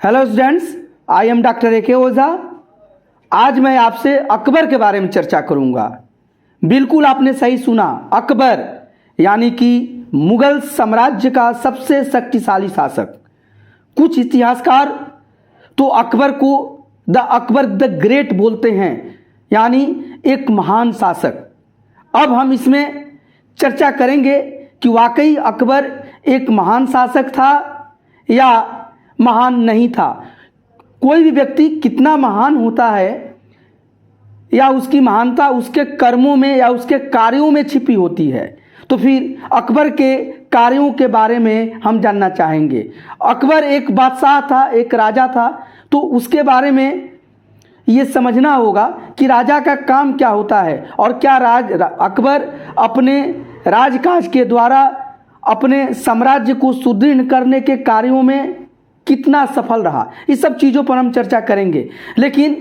Hello students, I am doctor A K. Ojha. आज मैं आपसे अकबर के बारे में चर्चा करूंगा। बिल्कुल आपने सही सुना, अकबर यानी कि मुगल साम्राज्य का सबसे शक्तिशाली शासक। कुछ इतिहासकार तो अकबर को अकबर द ग्रेट बोलते हैं, यानी एक महान शासक। अब हम इसमें चर्चा करेंगे कि वाकई अकबर एक महान शासक था या महान नहीं था। कोई भी व्यक्ति कितना महान होता है या उसकी महानता उसके कर्मों में या उसके कार्यों में छिपी होती है। तो फिर अकबर के कार्यों के बारे में हम जानना चाहेंगे। अकबर एक बादशाह था, एक राजा था, तो उसके बारे में ये समझना होगा कि राजा का काम क्या होता है और क्या अकबर अपने राजकाज के द्वारा अपने साम्राज्य को सुदृढ़ करने के कार्यों में कितना सफल रहा। इस सब चीज़ों पर हम चर्चा करेंगे, लेकिन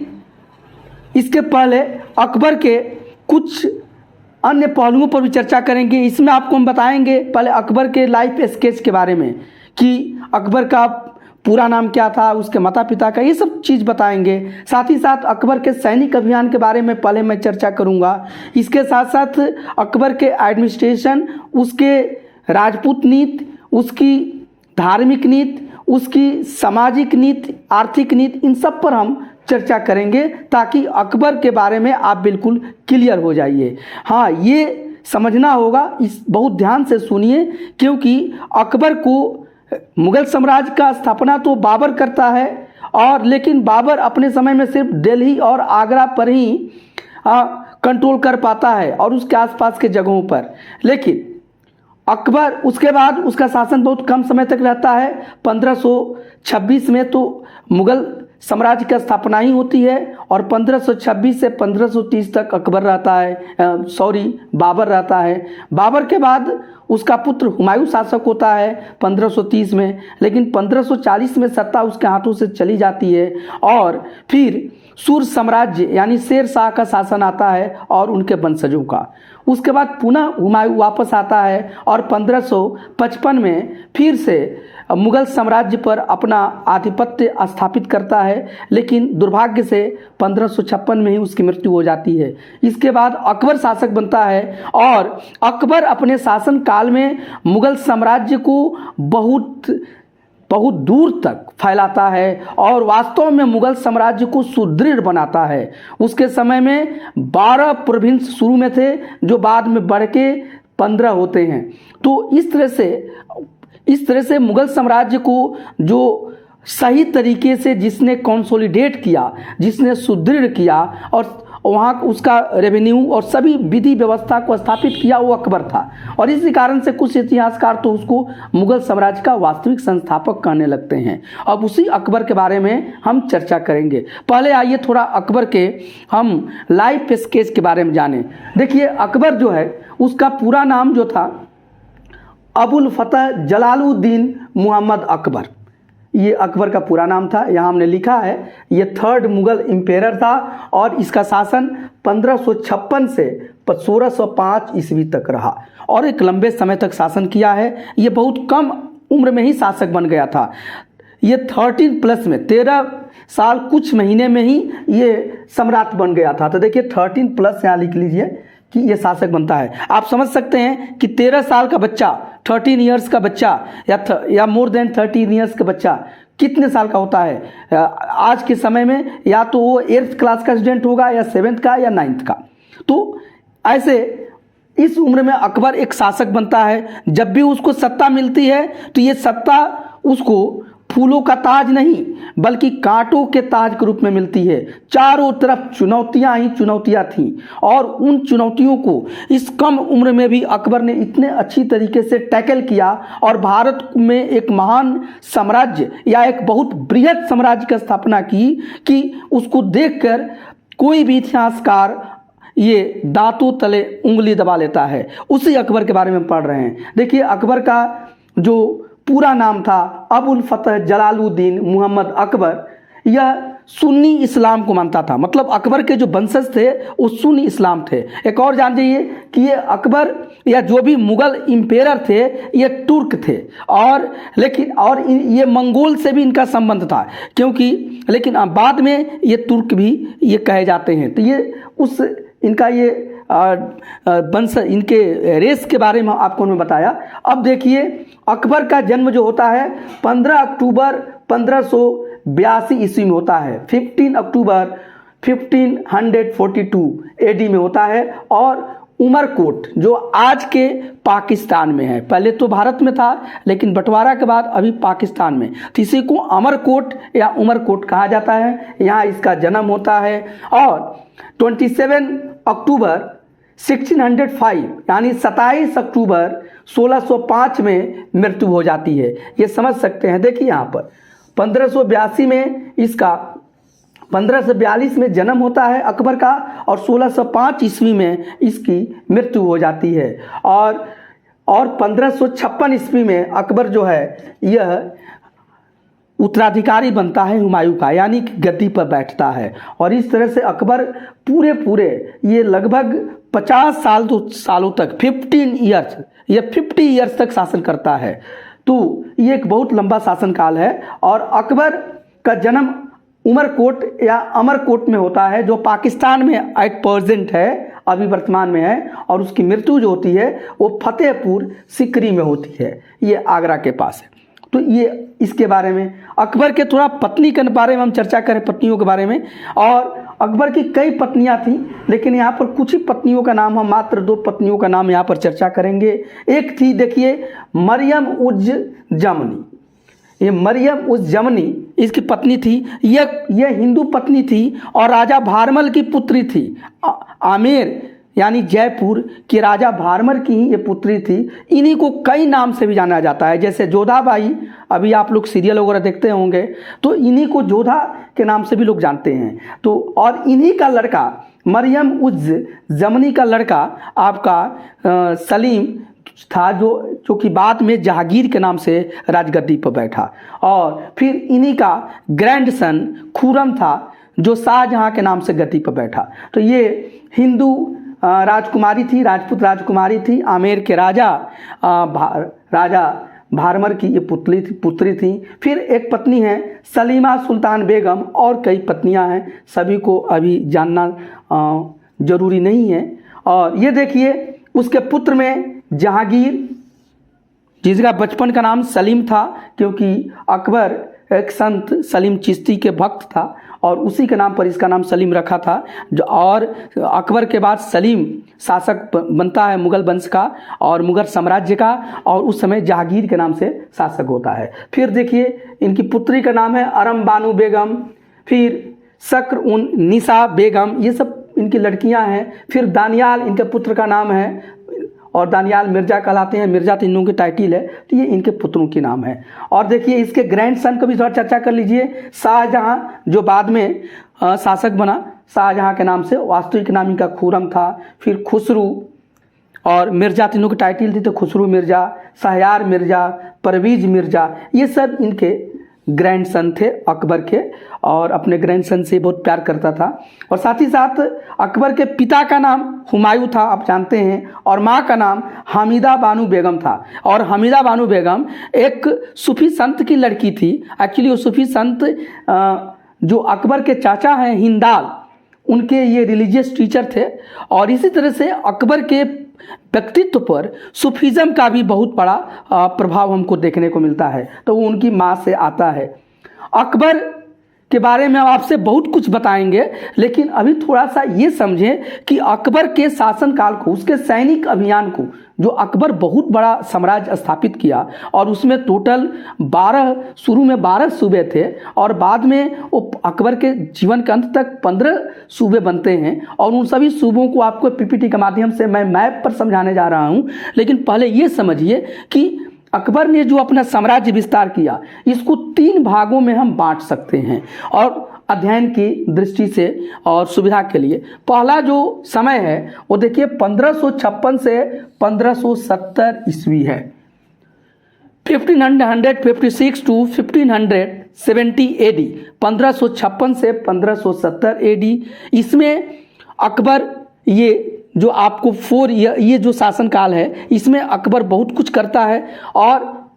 इसके पहले अकबर के कुछ अन्य पहलुओं पर भी चर्चा करेंगे। इसमें आपको हम बताएंगे पहले अकबर के लाइफ स्केच के बारे में कि अकबर का पूरा नाम क्या था, उसके माता पिता का, ये सब चीज़ बताएंगे। साथ ही साथ अकबर के सैनिक अभियान के बारे में पहले मैं चर्चा करूंगा। इसके साथ साथ अकबर के एडमिनिस्ट्रेशन, उसके राजपूत नीति, उसकी धार्मिक नीति, उसकी सामाजिक नीति, आर्थिक नीति, इन सब पर हम चर्चा करेंगे ताकि अकबर के बारे में आप बिल्कुल क्लियर हो जाइए। हाँ, ये समझना होगा, इस बहुत ध्यान से सुनिए, क्योंकि अकबर को मुगल साम्राज्य का स्थापना तो बाबर करता है, और लेकिन बाबर अपने समय में सिर्फ दिल्ली और आगरा पर ही कंट्रोल कर पाता है और उसके आसपास के जगहों पर। लेकिन अकबर उसके बाद उसका शासन बहुत कम समय तक रहता है। 1526 में तो मुगल साम्राज्य की स्थापना ही होती है और 1526 से 1530 तक अकबर रहता है, बाबर रहता है। बाबर के बाद उसका पुत्र हुमायूं शासक होता है 1530 में, लेकिन 1540 में सत्ता उसके हाथों से चली जाती है और फिर सूर साम्राज्य यानी शेर शाह का शासन आता है और उनके वंशजों का। उसके बाद पुनः हुमायूं वापस आता है और 1555 में फिर से मुगल साम्राज्य पर अपना आधिपत्य स्थापित करता है, लेकिन दुर्भाग्य से 1556 में ही उसकी मृत्यु हो जाती है। इसके बाद अकबर शासक बनता है और अकबर अपने शासन काल में मुगल साम्राज्य को बहुत दूर तक फैलाता है और वास्तव में मुगल साम्राज्य को सुदृढ़ बनाता है। उसके समय में 12 प्रोविंस शुरू में थे जो बाद में बढ़ के 15 होते हैं। तो इस तरह से मुगल साम्राज्य को जो सही तरीके से जिसने कंसोलिडेट किया, जिसने सुदृढ़ किया और वहाँ उसका रेवेन्यू और सभी विधि व्यवस्था को स्थापित किया, वो अकबर था। और इसी कारण से कुछ इतिहासकार तो उसको मुगल साम्राज्य का वास्तविक संस्थापक कहने लगते हैं। अब उसी अकबर के बारे में हम चर्चा करेंगे। पहले आइए थोड़ा अकबर के हम लाइफ स्केच के बारे में जानें। देखिए, अकबर जो है उसका पूरा नाम जो था अबुल फतह जलालुद्दीन मुहम्मद अकबर, ये अकबर का पूरा नाम था। यहाँ हमने लिखा है ये 3rd मुगल इम्पेरर था और इसका शासन 1556 से 1605 ईस्वी तक रहा और एक लंबे समय तक शासन किया है। ये बहुत कम उम्र में ही शासक बन गया था। ये 13+ में 13 साल कुछ महीने में ही ये सम्राट बन गया था। तो देखिए 13+ यहाँ लिख लीजिए कि ये शासक बनता है। आप समझ सकते हैं कि 13 साल का बच्चा, 13 ईयर्स का बच्चा या मोर देन 13 ईयर्स का बच्चा कितने साल का होता है आज के समय में? या तो वो 8th क्लास का स्टूडेंट होगा या 7th का या 9th का। तो ऐसे इस उम्र में अकबर एक शासक बनता है। जब भी उसको सत्ता मिलती है तो ये सत्ता उसको फूलों का ताज नहीं बल्कि कांटों के ताज के रूप में मिलती है। चारों तरफ चुनौतियां ही चुनौतियां थीं और उन चुनौतियों को इस कम उम्र में भी अकबर ने इतने अच्छी तरीके से टैकल किया और भारत में एक महान साम्राज्य या एक बहुत बृहद साम्राज्य की स्थापना की कि उसको देखकर कोई भी इतिहासकार ये दांतों तले उंगली दबा लेता है। उसी अकबर के बारे में पढ़ रहे हैं। देखिए, अकबर का जो पूरा नाम था अबुल फतह जलालुद्दीन मुहम्मद अकबर। यह सुन्नी इस्लाम को मानता था, मतलब अकबर के जो वंशज थे वो सुन्नी इस्लाम थे। एक और जान जाइए कि ये अकबर या जो भी मुगल इंपेरर थे ये तुर्क थे, और ये मंगोल से भी इनका संबंध था, क्योंकि लेकिन बाद में ये तुर्क भी ये कहे जाते हैं। तो ये उस इनका ये वंश इनके रेस के बारे में आपको मैं बताया। अब देखिए अकबर का जन्म जो होता है 15 अक्टूबर 1582 ईस्वी में होता है, 15 अक्टूबर 1542 एडी में होता है, और उमरकोट जो आज के पाकिस्तान में है, पहले तो भारत में था लेकिन बंटवारा के बाद अभी पाकिस्तान में, तो इसी को अमरकोट या उमरकोट कहा जाता है। यहाँ इसका जन्म होता है। और 27 अक्टूबर 1605 यानी 27 अक्टूबर 1605 में मृत्यु हो जाती है। ये समझ सकते हैं। देखिए यहाँ पर 1582 में इसका 1542 में जन्म होता है अकबर का, और 1605 ईस्वी में इसकी मृत्यु हो जाती है। और 1556 ईस्वी में अकबर जो है यह उत्तराधिकारी बनता है हुमायूं का, यानी कि गद्दी पर बैठता है। और इस तरह से अकबर पूरे ये लगभग 50 सालों तक 50 ईयर्स तक शासन करता है। तो ये एक बहुत लंबा शासनकाल है। और अकबर का जन्म उमरकोट या अमरकोट में होता है, जो पाकिस्तान में एट प्रेजेंट है, अभी वर्तमान में है। और उसकी मृत्यु जो होती है वो फतेहपुर सिकरी में होती है, ये आगरा के पास है। तो ये इसके बारे में अकबर के थोड़ा पत्नी के बारे में हम चर्चा करें, पत्नियों के बारे में। और अकबर की कई पत्नियां थीं, लेकिन यहाँ पर कुछ ही पत्नियों का नाम, हम मात्र 2 पत्नियों का नाम यहाँ पर चर्चा करेंगे। एक थी देखिए मरियम उज जमनी। ये मरियम उज जमनी इसकी पत्नी थी। यह हिंदू पत्नी थी और राजा भारमल की पुत्री थी। आमेर यानी जयपुर के राजा भारमल की ही ये पुत्री थी। इन्हीं को कई नाम से भी जाना जाता है, जैसे जोधाबाई, अभी आप लोग सीरियल वगैरह देखते होंगे तो इन्हीं को जोधा के नाम से भी लोग जानते हैं। तो और इन्हीं का लड़का मरियम उज जमनी का लड़का आपका सलीम था, जो कि बाद में जहांगीर के नाम से राजगद्दी पर बैठा। और फिर इन्हीं का ग्रैंडसन खुरम था, जो शाहजहां के नाम से गद्दी पर बैठा। तो ये हिंदू राजकुमारी थी, राजपूत राजकुमारी थी। आमेर के राजा भारमल की ये पुत्री थी। फिर एक पत्नी है सलीमा सुल्तान बेगम, और कई पत्नियां हैं, सभी को अभी जानना जरूरी नहीं है। और ये देखिए उसके पुत्र में जहांगीर, जिसका बचपन का नाम सलीम था, क्योंकि अकबर एक संत सलीम चिश्ती के भक्त था और उसी के नाम पर इसका नाम सलीम रखा था। और अकबर के बाद सलीम शासक बनता है मुगल वंश का और मुगल साम्राज्य का, और उस समय जहांगीर के नाम से शासक होता है। फिर देखिए इनकी पुत्री का नाम है अरम बानू बेगम, फिर शक्र उन निसा बेगम, ये सब इनकी लड़कियां हैं। फिर दानियाल इनके पुत्र का नाम है, और दानियाल मिर्जा कहलाते हैं। मिर्जा तो इन लोगों की टाइटिल है, तो ये इनके पुत्रों के नाम है। और देखिए इसके ग्रैंडसन को भी थोड़ा चर्चा कर लीजिए। शाहजहां, जो बाद में शासक बना, शाहजहां के नाम से, वास्तविक नाम इनका खुरम था। फिर खुसरू, और मिर्जा तीनों की टाइटिल थी, तो खुसरू मिर्जा, शहरयार मिर्जा, परवीज मिर्जा, ये सब इनके ग्रैंडसन थे अकबर के, और अपने ग्रैंडसन से बहुत प्यार करता था। और साथ ही साथ अकबर के पिता का नाम हुमायूं था, आप जानते हैं, और माँ का नाम हमीदा बानू बेगम था। और हमीदा बानू बेगम एक सूफी संत की लड़की थी। एक्चुअली वो सूफी संत जो अकबर के चाचा हैं हिंदाल, उनके ये रिलीजियस टीचर थे। और इसी तरह से अकबर के व्यक्तित्व पर सूफीज़म का भी बहुत बड़ा प्रभाव हमको देखने को मिलता है, तो वो उनकी माँ से आता है। अकबर के बारे में हम आपसे बहुत कुछ बताएंगे, लेकिन अभी थोड़ा सा ये समझें कि अकबर के शासनकाल को, उसके सैनिक अभियान को, जो अकबर बहुत बड़ा साम्राज्य स्थापित किया, और उसमें टोटल 12, शुरू में 12 सूबे थे, और बाद में वो अकबर के जीवन के अंत तक 15 सूबे बनते हैं। और उन सभी सूबों को आपको पीपीटी के माध्यम से मैं मैप पर समझाने जा रहा हूँ। लेकिन पहले ये समझिए कि अकबर ने जो अपना साम्राज्य विस्तार किया, इसको 3 भागों में हम बांट सकते हैं, और अध्ययन की दृष्टि से और सुविधा के लिए। पहला जो समय है वो देखिए 1556 से 1570 ईस्वी है। 1556 टू 1570 एडी, 1556 से 1570 एडी। इसमें अकबर ये जो आपको ये जो शासनकाल है इसमें अकबर बहुत कुछ करता है। और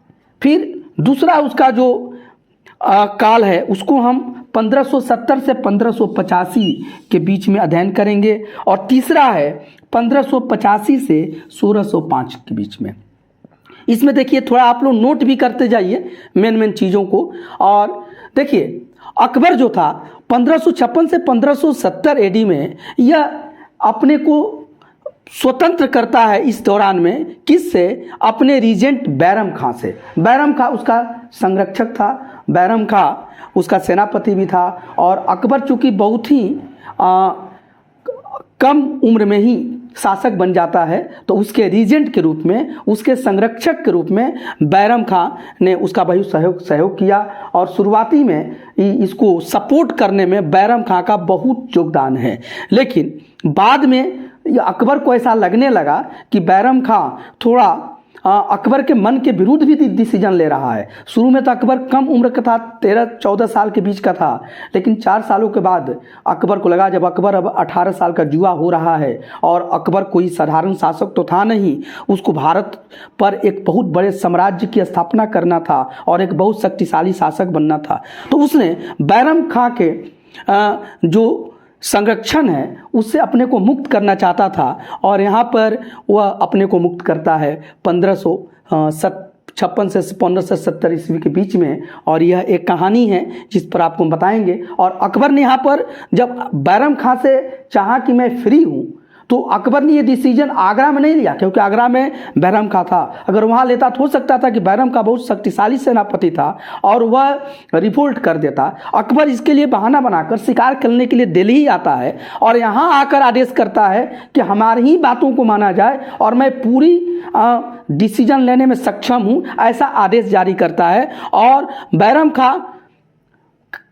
फिर दूसरा उसका जो काल है उसको हम 1570 से 1585 के बीच में अध्ययन करेंगे। और तीसरा है 1585 से 1605 के बीच में। इसमें देखिए थोड़ा आप लोग नोट भी करते जाइए मेन चीज़ों को। और देखिए अकबर जो था 1556 से 1570 एडी में यह अपने को स्वतंत्र करता है इस दौरान में। किससे? अपने रीजेंट बैरम खां से। बैरम खां उसका संरक्षक था, बैरम खां उसका सेनापति भी था। और अकबर चूंकि बहुत ही कम उम्र में ही शासक बन जाता है तो उसके रीजेंट के रूप में, उसके संरक्षक के रूप में बैरम खां ने उसका बहुत सहयोग किया। और शुरुआती में इसको सपोर्ट करने में बैरम खां का बहुत योगदान है। लेकिन बाद में अकबर को ऐसा लगने लगा कि बैरम खां थोड़ा अकबर के मन के विरुद्ध भी डिसीजन ले रहा है। शुरू में तो अकबर कम उम्र का था, 13-14 साल के बीच का था। लेकिन 4 सालों के बाद अकबर को लगा, जब अकबर अब 18 साल का जुआ हो रहा है और अकबर कोई साधारण शासक तो था नहीं, उसको भारत पर एक बहुत बड़े साम्राज्य की स्थापना करना था और एक बहुत शक्तिशाली शासक बनना था। तो उसने बैरम खां के जो संरक्षण है उससे अपने को मुक्त करना चाहता था। और यहाँ पर वह अपने को मुक्त करता है 1556 से 1570 ईस्वी के बीच में। और यह एक कहानी है जिस पर आपको बताएंगे। और अकबर ने यहाँ पर जब बैरम खां से चाहा कि मैं फ्री हूँ तो अकबर ने ये डिसीजन आगरा में नहीं लिया, क्योंकि आगरा में बैरम खां था। अगर वहाँ लेता तो हो सकता था कि बैरम खां बहुत शक्तिशाली सेनापति था और वह रिवोल्ट कर देता। अकबर इसके लिए बहाना बनाकर शिकार करने के लिए दिल्ली ही आता है और यहाँ आकर आदेश करता है कि हमारी ही बातों को माना जाए और मैं पूरी डिसीजन लेने में सक्षम हूँ, ऐसा आदेश जारी करता है। और बैरम खां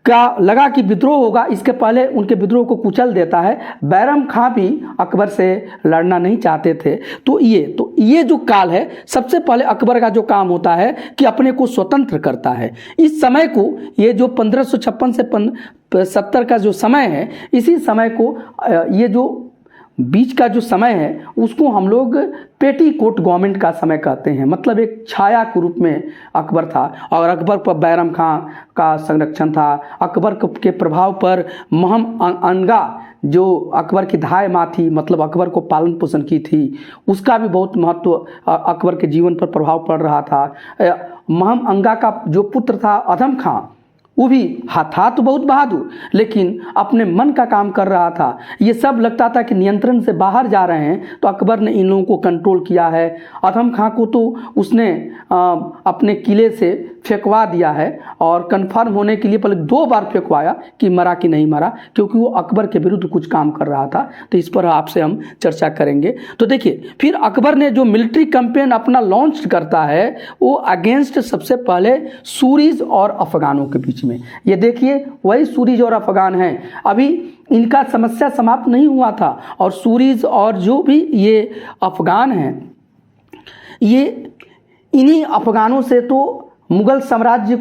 का लगा कि विद्रोह होगा, इसके पहले उनके विद्रोह को कुचल देता है। बैरम खां भी अकबर से लड़ना नहीं चाहते थे। तो ये जो काल है, सबसे पहले अकबर का जो काम होता है कि अपने को स्वतंत्र करता है। इस समय को, ये जो 1556 से 70 का जो समय है, इसी समय को, ये जो बीच का जो समय है उसको हम लोग पेटीकोट गवर्नमेंट का समय कहते हैं। मतलब एक छाया के रूप में अकबर था और अकबर पर बैरम खां का संरक्षण था। अकबर के प्रभाव पर महम अंगा जो अकबर की धाय माँ थी, मतलब अकबर को पालन पोषण की थी, उसका भी बहुत महत्व अकबर के जीवन पर प्रभाव पड़ रहा था। महम अंगा का जो पुत्र था अधम खां, वो भी था तो बहुत बहादुर, लेकिन अपने मन का काम कर रहा था। ये सब लगता था कि नियंत्रण से बाहर जा रहे हैं, तो अकबर ने इन लोगों को कंट्रोल किया है। अधम खां को तो उसने अपने किले से फेंकवा दिया है और कंफर्म होने के लिए पहले 2 बार फेंकवाया कि मरा कि नहीं मरा, क्योंकि वो अकबर के विरुद्ध कुछ काम कर रहा था। तो इस पर आपसे हम चर्चा करेंगे। तो देखिए, फिर अकबर ने जो मिलिट्री कैंपेन अपना लॉन्च करता है वो अगेंस्ट सबसे पहले सूरीज और अफगानों के बीच में। ये देखिए, वही सूरीज और अफगान हैं। अभी इनका समस्या समाप्त नहीं हुआ था और सूरीज और जो भी ये अफगान हैं, ये इन्हीं अफगानों से तो मुगल साम्राज्य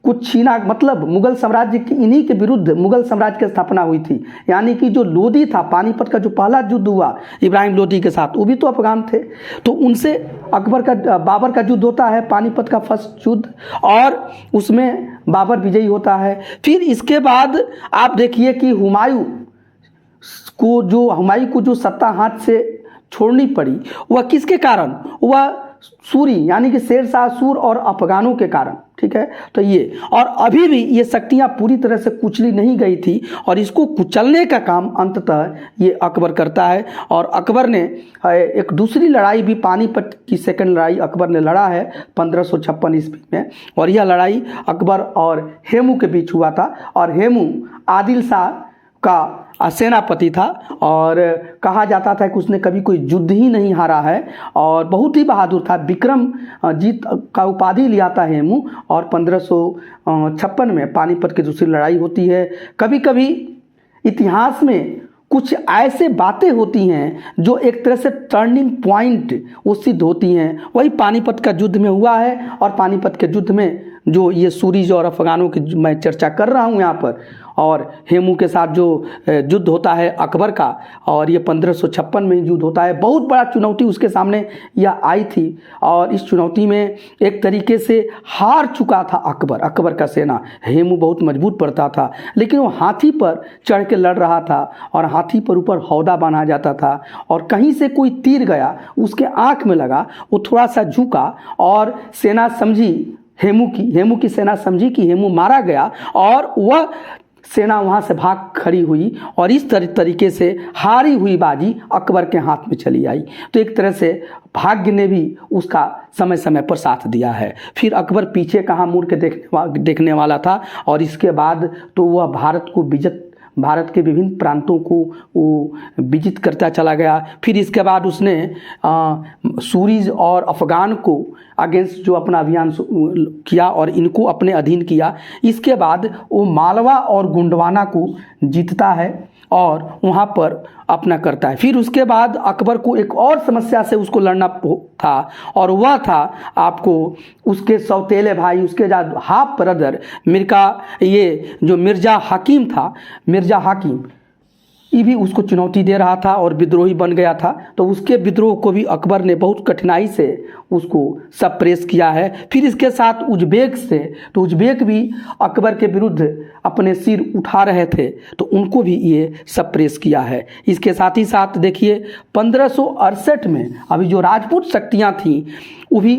को छीना, मतलब मुगल साम्राज्य की इन्हीं के विरुद्ध मुगल साम्राज्य की स्थापना हुई थी। यानी कि जो लोदी था, पानीपत का जो पहला युद्ध हुआ इब्राहिम लोदी के साथ, वो भी तो अफगान थे। तो उनसे बाबर का युद्ध होता है, पानीपत का फर्स्ट युद्ध, और उसमें बाबर विजयी होता है। फिर इसके बाद आप देखिए कि हुमायूं को जो सत्ता हाथ से छोड़नी पड़ी, वह किसके कारण? वह सूरी यानी कि शेरशाह सूर और अफगानों के कारण। ठीक है, तो ये, और अभी भी ये शक्तियां पूरी तरह से कुचली नहीं गई थी और इसको कुचलने का काम अंततः ये अकबर करता है। और अकबर ने एक दूसरी लड़ाई भी, पानीपत की सेकंड लड़ाई अकबर ने लड़ा है 1556 ईस्वी में। और यह लड़ाई अकबर और हेमू के बीच हुआ था। और हेमू आदिल शाह का सेनापति था और कहा जाता था कि उसने कभी कोई युद्ध ही नहीं हारा है और बहुत ही बहादुर था। विक्रम जीत का उपाधि लिया था हेमू। और 1556 में पानीपत की दूसरी लड़ाई होती है। कभी कभी इतिहास में कुछ ऐसे बातें होती हैं जो एक तरह से टर्निंग पॉइंट वो सिद्ध होती हैं। वही पानीपत का युद्ध में हुआ है, और पानीपत के युद्ध में जो ये सूरीज और अफगानों की मैं चर्चा कर रहा हूँ यहाँ पर, और हेमू के साथ जो युद्ध होता है अकबर का, और ये 1556 में युद्ध होता है। बहुत बड़ा चुनौती उसके सामने यह आई थी, और इस चुनौती में एक तरीके से हार चुका था अकबर का सेना। हेमू बहुत मजबूत पड़ता था, लेकिन वो हाथी पर चढ़ के लड़ रहा था, और हाथी पर ऊपर हौदा बांधा जाता था, और कहीं से कोई तीर गया उसके आँख में लगा, वो थोड़ा सा झुका, और सेना समझी हेमू की सेना समझी कि हेमू मारा गया, और वह सेना वहाँ से भाग खड़ी हुई, और इस तरीके से हारी हुई बाजी अकबर के हाथ में चली आई। तो एक तरह से भाग्य ने भी उसका समय समय पर साथ दिया है। फिर अकबर पीछे कहाँ मुड़ के देखने वाला था, और इसके बाद तो वह भारत के विभिन्न प्रांतों को वो विजित करता चला गया। फिर इसके बाद उसने सूरीज और अफगान को अगेंस्ट जो अपना अभियान किया और इनको अपने अधीन किया। इसके बाद वो मालवा और गोंडवाना को जीतता है और वहाँ पर अपना करता है। फिर उसके बाद अकबर को एक और समस्या से उसको लड़ना था, और वह था आपको उसके सौतेले भाई, उसके हाफ ब्रदर मिर्ज़ा हाकिम था, मिर्ज़ा हाकिम ये भी उसको चुनौती दे रहा था और विद्रोही बन गया था। तो उसके विद्रोह को भी अकबर ने बहुत कठिनाई से उसको सप्रेस किया है। फिर इसके साथ उज्बेक से, तो उज्बेक भी अकबर के विरुद्ध अपने सिर उठा रहे थे, तो उनको भी ये सप्रेस किया है। इसके साथ ही साथ देखिए 1568 में अभी जो राजपूत शक्तियाँ थीं वो भी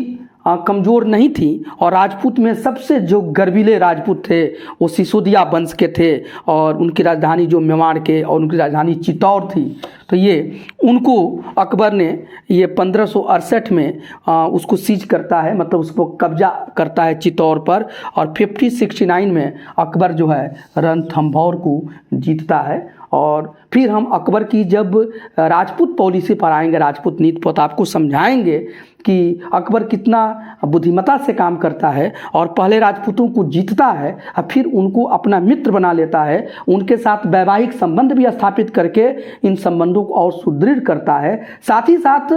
कमज़ोर नहीं थी, और राजपूत में सबसे जो गर्वीले राजपूत थे वो सिसोदिया वंश के थे, और उनकी राजधानी जो मेवाड़ के, और उनकी राजधानी चित्तौड़ थी। तो ये उनको अकबर ने ये 1568 में उसको सीज करता है, मतलब उसको कब्जा करता है चित्तौड़ पर, और 1569 में अकबर जो है रणथंभौर को जीतता है। और फिर हम अकबर की जब राजपूत पॉलिसी पर आएंगे, राजपूत नीति पर, आपको समझाएंगे कि अकबर कितना बुद्धिमत्ता से काम करता है, और पहले राजपूतों को जीतता है और फिर उनको अपना मित्र बना लेता है, उनके साथ वैवाहिक संबंध भी स्थापित करके इन संबंधों को और सुदृढ़ करता है। साथ ही साथ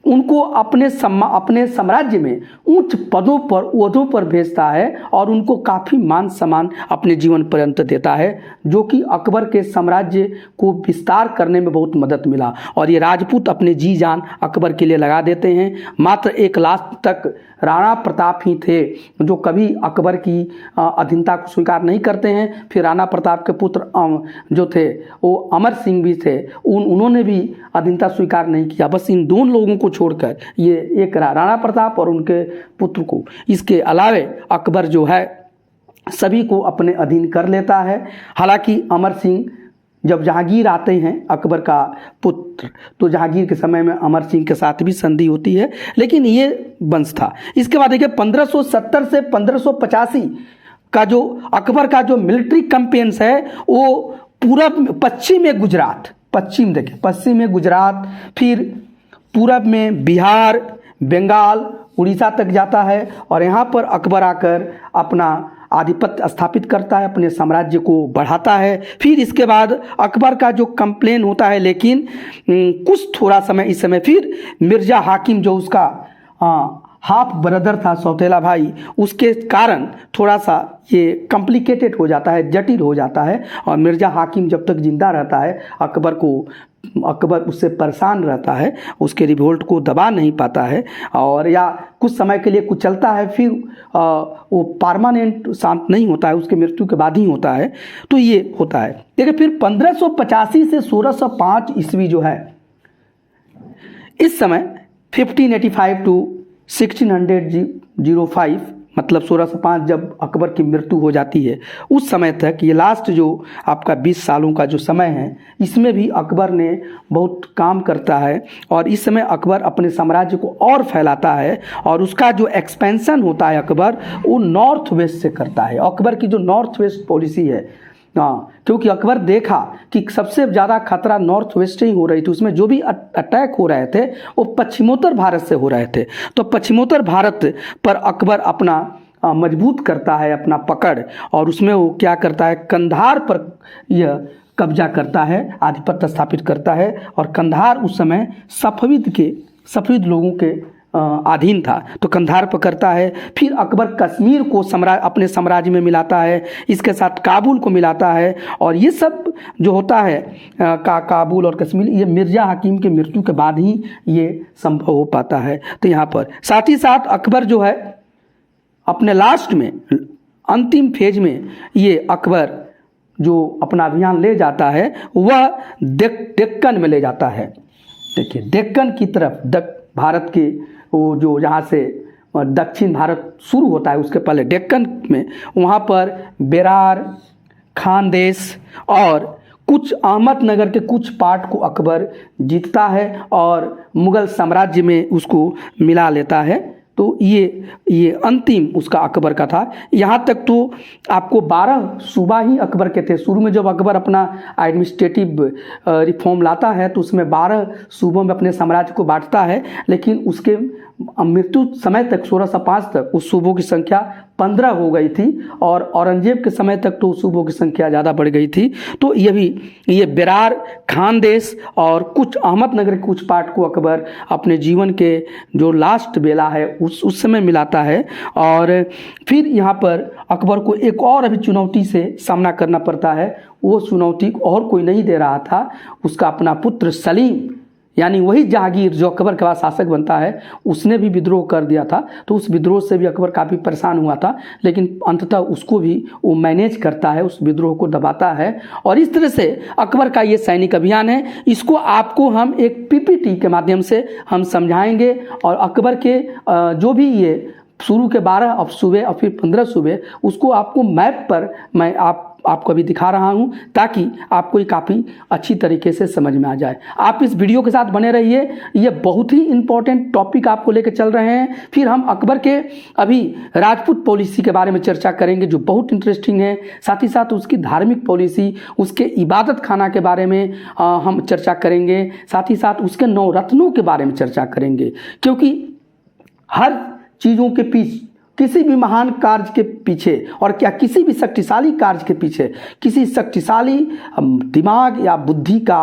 उनको अपने साम्राज्य में उच्च ओहदों पर भेजता है, और उनको काफ़ी मान सम्मान अपने जीवन पर्यंत देता है, जो कि अकबर के साम्राज्य को विस्तार करने में बहुत मदद मिला। और ये राजपूत अपने जी जान अकबर के लिए लगा देते हैं। मात्र एक लास्ट तक राणा प्रताप ही थे जो कभी अकबर की अधीनता को स्वीकार नहीं करते हैं। फिर राणा प्रताप के पुत्र जो थे वो अमर सिंह भी थे, उन्होंने भी अधीनता स्वीकार नहीं किया। बस इन दोनों लोगों को छोड़कर, ये एक राणा प्रताप और उनके पुत्र को, इसके अलावे अकबर जो है सभी को अपने अधीन कर लेता है। हालांकि अमर सिंह जब जहांगीर आते हैं अकबर का पुत्र, तो जहांगीर के समय में अमर सिंह के साथ भी संधि होती है, लेकिन ये वंश था। इसके बाद देखिए 1570 से 1585 का जो अकबर का जो मिलिट्री कैंपेन्स है वो पूरब पश्चिम में गुजरात, पश्चिम में गुजरात, फिर पूरब में बिहार, बंगाल, उड़ीसा तक जाता है, और यहाँ पर अकबर आकर अपना आधिपत्य स्थापित करता है, अपने साम्राज्य को बढ़ाता है। फिर इसके बाद अकबर का जो कंप्लेन होता है, लेकिन कुछ थोड़ा समय इस समय फिर मिर्ज़ा हाकिम जो उसका हाफ ब्रदर था, सौतेला भाई, उसके कारण थोड़ा सा ये कॉम्प्लिकेटेड हो जाता है, जटिल हो जाता है। और मिर्ज़ा हाकिम जब तक जिंदा रहता है अकबर उससे परेशान रहता है, उसके रिवोल्ट को दबा नहीं पाता है, और या कुछ समय के लिए कुछ चलता है, फिर वो परमानेंट शांत नहीं होता है, उसके मृत्यु के बाद ही होता है। तो ये होता है। देखिए फिर 1585 से 1605 ईस्वी जो है, इस समय 1585 टू 1605, मतलब 1605 जब अकबर की मृत्यु हो जाती है, उस समय तक ये लास्ट जो आपका 20 सालों का जो समय है, इसमें भी अकबर ने बहुत काम करता है। और इस समय अकबर अपने साम्राज्य को और फैलाता है, और उसका जो एक्सपेंशन होता है अकबर वो नॉर्थ वेस्ट से करता है। अकबर की जो नॉर्थ वेस्ट पॉलिसी है, क्योंकि अकबर देखा कि सबसे ज़्यादा खतरा नॉर्थ वेस्ट ही हो रही थी, उसमें जो भी अटैक हो रहे थे वो पश्चिमोत्तर भारत से हो रहे थे। तो पश्चिमोत्तर भारत पर अकबर अपना मजबूत करता है अपना पकड़, और उसमें वो क्या करता है, कंधार पर यह कब्जा करता है, आधिपत्य स्थापित करता है। और कंधार उस समय सफेद लोगों के अधीन था, तो कंधार पकड़ता है। फिर अकबर कश्मीर को अपने साम्राज्य में मिलाता है, इसके साथ काबुल को मिलाता है। और ये सब जो होता है काबुल और कश्मीर, ये मिर्ज़ा हकीम की मृत्यु के बाद ही ये संभव हो पाता है। तो यहाँ पर साथ ही साथ अकबर जो है अपने लास्ट में अंतिम फेज में ये अकबर जो अपना अभियान ले जाता है वह डेक्कन में ले जाता है। देखिए डेक्कन की तरफ, भारत के वो जो जहाँ से दक्षिण भारत शुरू होता है उसके पहले डेक्कन में, वहाँ पर बेरार, खानदेश और कुछ अहमदनगर के कुछ पार्ट को अकबर जीतता है और मुग़ल साम्राज्य में उसको मिला लेता है। तो ये अंतिम उसका अकबर का था। यहाँ तक तो आपको 12 सूबा ही अकबर के थे। शुरू में जब अकबर अपना एडमिनिस्ट्रेटिव रिफॉर्म लाता है तो उसमें 12 सूबों में अपने साम्राज्य को बांटता है, लेकिन उसके मृत्यु समय तक 1605 तक उस सूबों की संख्या 15 हो गई थी और औरंगजेब के समय तक तो उस सूबों की संख्या ज़्यादा बढ़ गई थी। तो ये बेरार, खानदेश और कुछ अहमदनगर के कुछ पार्ट को अकबर अपने जीवन के जो लास्ट बेला है उस समय मिलाता है। और फिर यहाँ पर अकबर को एक और अभी चुनौती से सामना करना पड़ता है। वो चुनौती और कोई नहीं दे रहा था, उसका अपना पुत्र सलीम, यानी वही जहांगीर जो अकबर के बाद शासक बनता है, उसने भी विद्रोह कर दिया था। तो उस विद्रोह से भी अकबर काफ़ी परेशान हुआ था, लेकिन अंततः उसको भी वो मैनेज करता है, उस विद्रोह को दबाता है। और इस तरह से अकबर का ये सैनिक अभियान है, इसको आपको हम एक पीपीटी के माध्यम से हम समझाएंगे। और अकबर के जो भी ये शुरू के 12 सूबे और फिर 15 सूबे, उसको आपको मैप पर मैं आपको अभी दिखा रहा हूं ताकि आपको ये काफ़ी अच्छी तरीके से समझ में आ जाए। आप इस वीडियो के साथ बने रहिए, ये बहुत ही इंपॉर्टेंट टॉपिक आपको लेकर चल रहे हैं। फिर हम अकबर के अभी राजपूत पॉलिसी के बारे में चर्चा करेंगे जो बहुत इंटरेस्टिंग है। साथ ही साथ उसकी धार्मिक पॉलिसी, उसके इबादत खाना के बारे में हम चर्चा करेंगे। साथ ही साथ उसके 9 रत्नों के बारे में चर्चा करेंगे, क्योंकि हर चीज़ों के पीछे, किसी भी महान कार्य के पीछे और क्या किसी भी शक्तिशाली कार्य के पीछे किसी शक्तिशाली दिमाग या बुद्धि का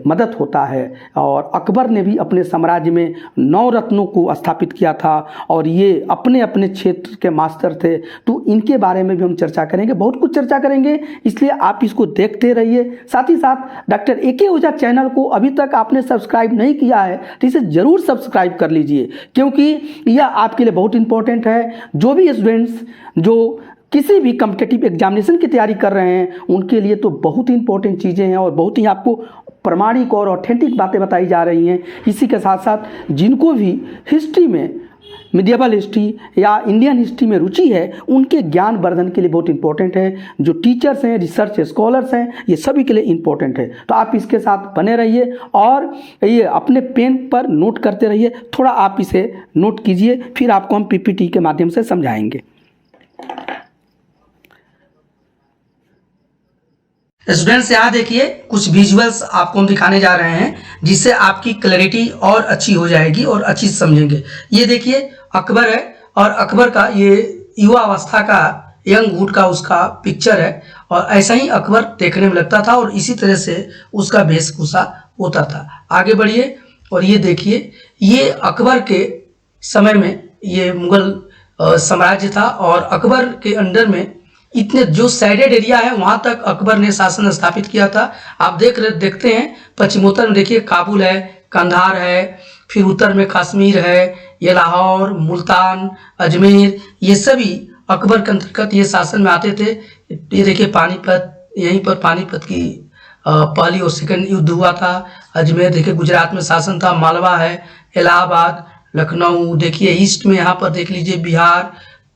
मदद होता है। और अकबर ने भी अपने साम्राज्य में 9 रत्नों को स्थापित किया था और ये अपने अपने क्षेत्र के मास्टर थे। तो इनके बारे में भी हम चर्चा करेंगे, बहुत कुछ चर्चा करेंगे, इसलिए आप इसको देखते रहिए। साथ ही साथ डॉक्टर ए.के. ओझा चैनल को अभी तक आपने सब्सक्राइब नहीं किया है तो इसे ज़रूर सब्सक्राइब कर लीजिए, क्योंकि यह आपके लिए बहुत इंपॉर्टेंट है। जो भी स्टूडेंट्स जो किसी भी कॉम्पिटिटिव एग्जामिनेशन की तैयारी कर रहे हैं उनके लिए तो बहुत ही इंपॉर्टेंट चीज़ें हैं और बहुत ही आपको प्रमाणिक और ऑथेंटिक बातें बताई जा रही हैं। इसी के साथ साथ जिनको भी हिस्ट्री में, मिडिएवल हिस्ट्री या इंडियन हिस्ट्री में रुचि है, उनके ज्ञान वर्धन के लिए बहुत इंपॉर्टेंट है। जो टीचर्स हैं, रिसर्च स्कॉलर्स हैं, ये सभी के लिए इंपॉर्टेंट है। तो आप इसके साथ बने रहिए और ये अपने पेन पर नोट करते रहिए। थोड़ा आप इसे नोट कीजिए, फिर आपको हम पीपीटी के माध्यम से समझाएंगे। स्टूडेंट्स यहाँ देखिए कुछ विजुअल्स आपको हम दिखाने जा रहे हैं जिससे आपकी क्लैरिटी और अच्छी हो जाएगी और अच्छी समझेंगे। ये देखिए अकबर है और अकबर का ये युवा अवस्था का, यंगहुड का उसका पिक्चर है और ऐसा ही अकबर देखने में लगता था और इसी तरह से उसका वेशभूषा होता था। आगे बढ़िए और ये देखिए, ये अकबर के समय में ये मुगल साम्राज्य था और अकबर के अंडर में इतने जो साइडेड एरिया है वहां तक अकबर ने शासन स्थापित किया था। आप देखते हैं पश्चिमोत्तर में देखिए काबुल है, कंधार है, फिर उत्तर में कश्मीर है, ये लाहौर, मुल्तान, अजमेर, ये सभी अकबर के अंतर्गत ये शासन में आते थे। ये देखिए पानीपत, यहीं पर पानीपत की पहली और सेकंड युद्ध हुआ था। अजमेर देखिए गुजरात में शासन था, मालवा है, इलाहाबाद, लखनऊ देखिए ईस्ट में, यहाँ पर देख लीजिए बिहार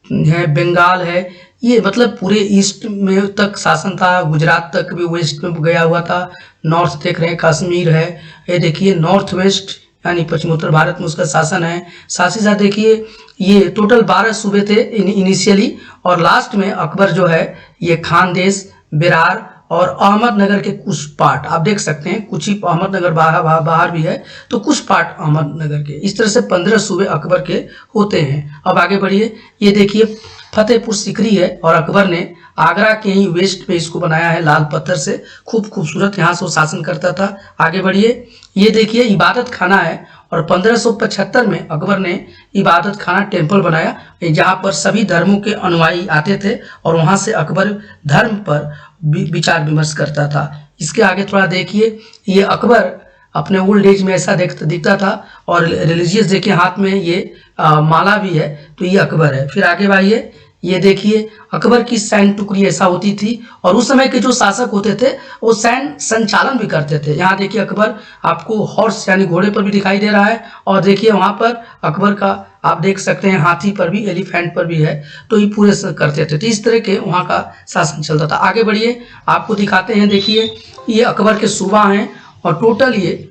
है, बंगाल है, ये मतलब पूरे ईस्ट में तक शासन था। गुजरात तक भी वेस्ट में गया हुआ था। नॉर्थ देख रहे हैं कश्मीर है, ये देखिए नॉर्थ वेस्ट यानी पश्चिमोत्तर भारत में उसका शासन है। साथ ही साथ देखिए ये टोटल 12 सूबे थे इनिशियली और लास्ट में अकबर जो है ये खानदेश, बेरार और अहमदनगर के कुछ पार्ट आप देख सकते हैं, कुछ ही अहमदनगर बाहर भी है तो कुछ पार्ट अहमदनगर के, इस तरह से 15 सूबे अकबर के होते हैं। अब आगे बढ़िए, ये देखिए फतेहपुर सीकरी है और अकबर ने आगरा के ही वेस्ट पे इसको बनाया है लाल पत्थर से, खूब खूबसूरत, यहाँ से वो शासन करता था। आगे बढ़िए, ये देखिए इबादत खाना है और 1575 में अकबर ने इबादत खाना टेम्पल बनाया, जहाँ पर सभी धर्मों के अनुयायी आते थे और वहाँ से अकबर धर्म पर विचार विमर्श करता था। इसके आगे थोड़ा देखिए, ये अकबर अपने ओल्ड एज में ऐसा दिखता था और रिलीजियस देखिए हाथ में ये माला भी है, तो ये अकबर है। फिर आगे बढ़िए, ये देखिए अकबर की सैन्य टुकड़ी ऐसा होती थी और उस समय के जो शासक होते थे वो सैन्य संचालन भी करते थे। यहाँ देखिए अकबर आपको हॉर्स यानी घोड़े पर भी दिखाई दे रहा है और देखिए वहाँ पर अकबर का आप देख सकते हैं हाथी पर भी, एलिफेंट पर भी है, तो ये पूरे करते थे। तो इस तरह के वहाँ का शासन चलता था। आगे बढ़िए, आपको दिखाते हैं, देखिए ये अकबर के सूबा हैं और टोटल ये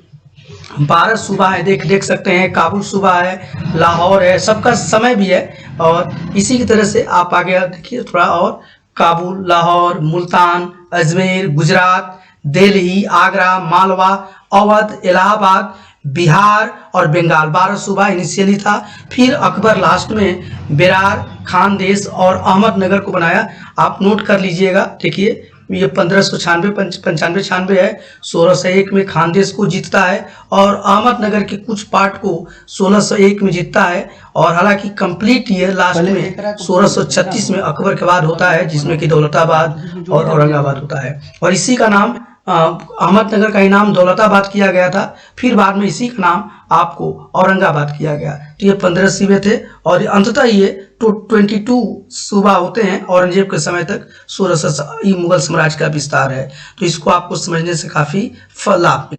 12 सूबा है, देख सकते हैं। काबुल सूबा है, लाहौर है, सबका समय भी है। और इसी की तरह से आप आगे देखिए थोड़ा और, काबुल, लाहौर, मुल्तान, अजमेर, गुजरात, दिल्ली, आगरा, मालवा, अवध, इलाहाबाद, बिहार और बंगाल, 12 सूबा इनिशियली था। फिर अकबर लास्ट में बेरार, खानदेश और अहमदनगर को बनाया। आप नोट कर लीजिएगा, देखिए ये 1595 है। 1601 में खानदेश को जीतता है और अहमदनगर के कुछ पार्ट को 1601 में जीतता है। और हालांकि कंप्लीट ये लास्ट में 1636 में अकबर के बाद होता है, जिसमें कि दौलताबाद और औरंगाबाद होता है। और इसी का नाम अहमदनगर का ही नाम दौलताबाद किया गया था, फिर बाद में इसी का नाम आपको औरंगाबाद किया गया। तो ये 15 सूबे थे और अंततः ये 22 सूबा होते हैं औरंगजेब के समय तक। 1600 मुगल साम्राज्य का विस्तार है, तो इसको आपको समझने से काफ़ी लाभ।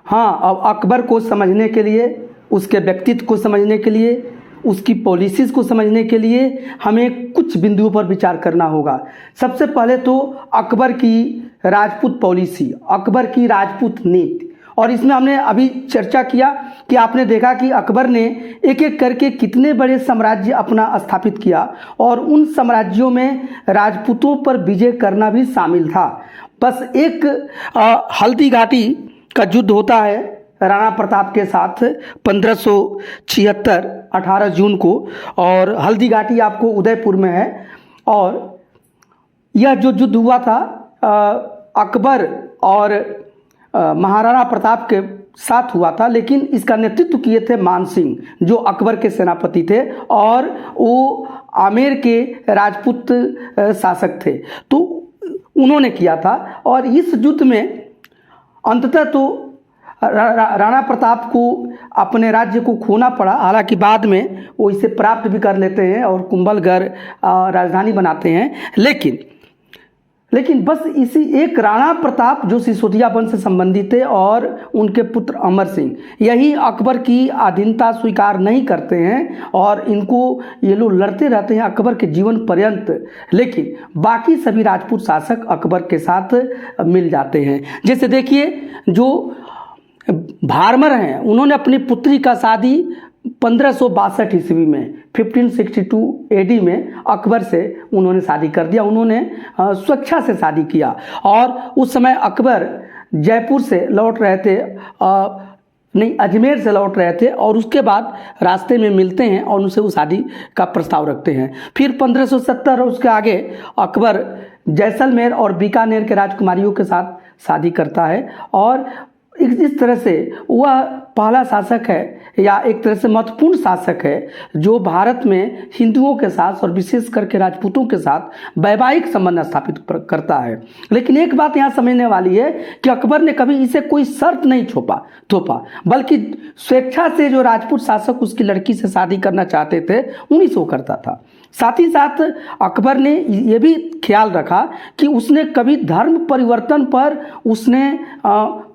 हाँ, अब अकबर को समझने के लिए, उसके व्यक्तित्व को समझने के लिए, उसकी पॉलिसीज़ को समझने के लिए हमें कुछ बिंदुओं पर विचार करना होगा। सबसे पहले तो अकबर की राजपूत पॉलिसी, अकबर की राजपूत नीति, और इसमें हमने अभी चर्चा किया कि आपने देखा कि अकबर ने एक एक करके कितने बड़े साम्राज्य अपना स्थापित किया और उन साम्राज्यों में राजपूतों पर विजय करना भी शामिल था। बस एक हल्दी घाटी का युद्ध होता है राणा प्रताप के साथ 1576 18 जून को, और हल्दी घाटी आपको उदयपुर में है। और यह जो युद्ध हुआ था अकबर और महाराणा प्रताप के साथ हुआ था, लेकिन इसका नेतृत्व किए थे मान सिंह, जो अकबर के सेनापति थे और वो आमेर के राजपूत शासक थे, तो उन्होंने किया था। और इस युद्ध में अंततः तो राणा प्रताप को अपने राज्य को खोना पड़ा, हालांकि बाद में वो इसे प्राप्त भी कर लेते हैं और कुंभलगढ़ राजधानी बनाते हैं। लेकिन बस इसी एक राणा प्रताप जो सिसोदिया वंश से संबंधित थे और उनके पुत्र अमर सिंह, यही अकबर की अधीनता स्वीकार नहीं करते हैं और इनको ये लोग लड़ते रहते हैं अकबर के जीवन पर्यंत। लेकिन बाकी सभी राजपूत शासक अकबर के साथ मिल जाते हैं। जैसे देखिए जो भारमर हैं, उन्होंने अपनी पुत्री का शादी 1562 ईस्वी में 1562 एडी में अकबर से उन्होंने शादी कर दिया। उन्होंने स्वेच्छा से शादी किया और उस समय अकबर जयपुर से लौट रहे थे, नहीं अजमेर से लौट रहे थे, और उसके बाद रास्ते में मिलते हैं और उनसे वो शादी का प्रस्ताव रखते हैं। फिर 1570 और उसके आगे अकबर जैसलमेर और बीकानेर के राजकुमारियों के साथ शादी करता है और इस तरह से वह पहला शासक है या एक तरह से महत्वपूर्ण शासक है जो भारत में हिंदुओं के साथ और विशेष करके राजपूतों के साथ वैवाहिक संबंध स्थापित करता है। लेकिन एक बात यहाँ समझने वाली है कि अकबर ने कभी इसे कोई शर्त नहीं थोपा, बल्कि स्वेच्छा से जो राजपूत शासक उसकी लड़की से शादी करना चाहते थे उन्हीं से वो करता था। साथ ही साथ अकबर ने ये भी ख्याल रखा कि उसने कभी धर्म परिवर्तन पर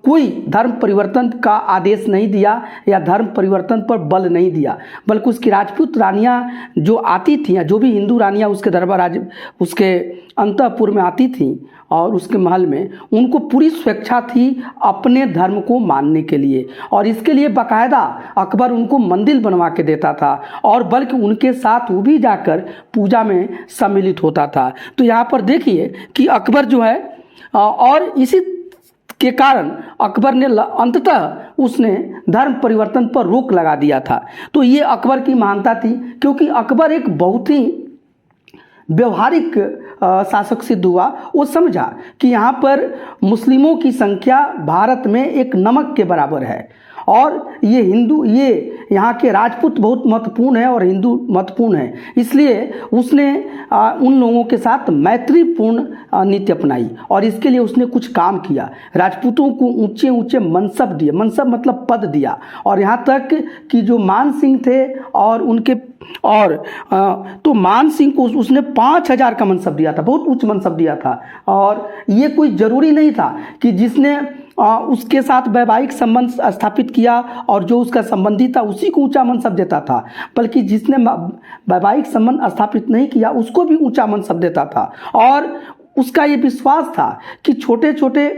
कोई धर्म परिवर्तन का आदेश नहीं दिया या धर्म परिवर्तन पर बल नहीं दिया, बल्कि उसकी राजपूत रानियां जो आती थीं, जो भी हिंदू रानियां उसके दरबार उसके अंतःपुर में आती थीं और उसके महल में, उनको पूरी स्वेच्छा थी अपने धर्म को मानने के लिए, और इसके लिए बाकायदा अकबर उनको मंदिर बनवा के देता था और बल्कि उनके साथ वो भी जाकर पूजा में सम्मिलित होता था। तो यहाँ पर देखिए कि अकबर जो है, और इसी के कारण अकबर ने अंततः उसने धर्म परिवर्तन पर रोक लगा दिया था। तो ये अकबर की महानता थी, क्योंकि अकबर एक बहुत ही व्यवहारिक शासक सिद्ध हुआ वो समझा कि यहाँ पर मुस्लिमों की संख्या भारत में एक नमक के बराबर है और ये हिंदू, ये यहाँ के राजपूत बहुत महत्वपूर्ण है और हिंदू महत्वपूर्ण है, इसलिए उसने उन लोगों के साथ मैत्रीपूर्ण नीति अपनाई और इसके लिए उसने कुछ काम किया। राजपूतों को ऊंचे ऊंचे मनसब दिए, मनसब मतलब पद दिया, और यहाँ तक कि जो मान सिंह थे और उनके तो मान सिंह को उसने 5,000 का मनसब दिया था, बहुत उच्च मनसब दिया था। और ये कोई ज़रूरी नहीं था कि जिसने उसके साथ वैवाहिक संबंध स्थापित किया और जो उसका संबंधी था उसी को ऊंचा मनसब देता था, बल्कि जिसने वैवाहिक संबंध स्थापित नहीं किया उसको भी ऊंचा मनसब देता था। और उसका ये विश्वास था कि छोटे छोटे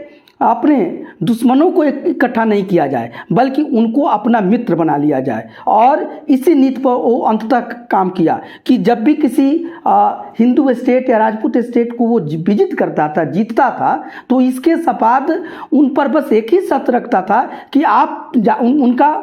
अपने दुश्मनों को इकट्ठा नहीं किया जाए, बल्कि उनको अपना मित्र बना लिया जाए। और इसी नीति पर वो अंत तक काम किया कि जब भी किसी हिंदू स्टेट या राजपूत स्टेट को वो विजित करता था, जीतता था, तो इसके सपाद उन पर बस एक ही शर्त रखता था कि आप उनका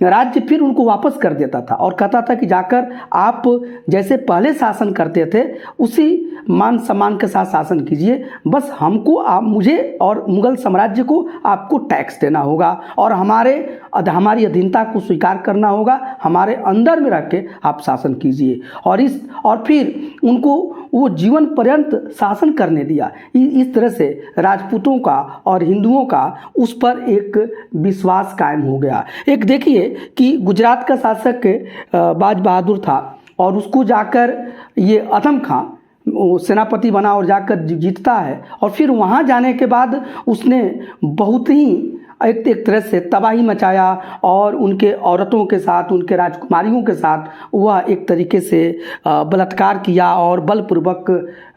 राज्य फिर उनको वापस कर देता था और कहता था कि जाकर आप जैसे पहले शासन करते थे उसी मान सम्मान के साथ शासन कीजिए, बस हमको आप मुझे और मुगल साम्राज्य को आपको टैक्स देना होगा और हमारी अधीनता को स्वीकार करना होगा, हमारे अंदर में रख के आप शासन कीजिए। और फिर उनको वो जीवन पर्यंत शासन करने दिया। इस तरह से राजपूतों का और हिंदुओं का उस पर एक विश्वास कायम हो गया। एक देखिए कि गुजरात का शासक बाज बहादुर था और उसको जाकर ये अदम खां सेनापति बना और जाकर जीतता है, और फिर वहाँ जाने के बाद उसने बहुत ही एक तरह से तबाही मचाया और उनके औरतों के साथ, उनके राजकुमारियों के साथ वह एक तरीके से बलात्कार किया और बलपूर्वक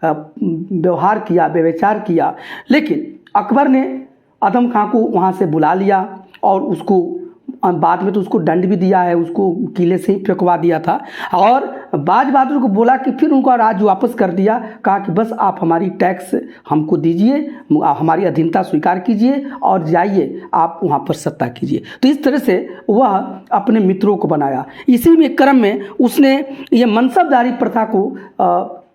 व्यवहार किया, व्यभिचार किया। लेकिन अकबर ने अदम खां को वहाँ से बुला लिया और उसको बाद में तो उसको दंड भी दिया है, उसको किले से ही फेंकवा दिया था। और बाज बहादुर को बोला कि फिर उनका राज्य वापस कर दिया, कहा कि बस आप हमारी टैक्स हमको दीजिए, हमारी अधीनता स्वीकार कीजिए और जाइए आप वहाँ पर सत्ता कीजिए। तो इस तरह से वह अपने मित्रों को बनाया। इसी में क्रम में उसने ये मनसबदारी प्रथा को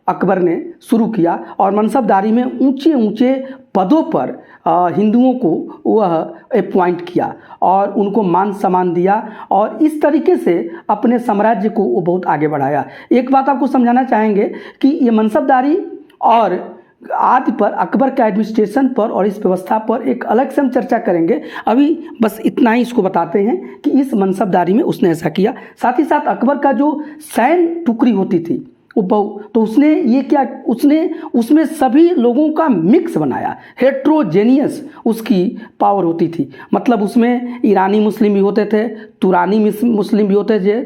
अकबर ने शुरू किया और मनसबदारी में ऊंचे ऊंचे पदों पर हिंदुओं को वह अपॉइंट किया और उनको मान सम्मान दिया और इस तरीके से अपने साम्राज्य को वो बहुत आगे बढ़ाया। एक बात आपको समझाना चाहेंगे कि ये मनसबदारी और आदि पर, अकबर के एडमिनिस्ट्रेशन पर और इस व्यवस्था पर एक अलग से हम चर्चा करेंगे। अभी बस इतना ही इसको बताते हैं कि इस मनसबदारी में उसने ऐसा किया। साथ ही साथ अकबर का जो सैन्य टुकड़ी होती थी तो उसने ये क्या, उसमें सभी लोगों का मिक्स बनाया, हेट्रोजेनियस उसकी पावर होती थी। मतलब उसमें ईरानी मुस्लिम भी होते थे, तुरानी मुस्लिम भी होते थे,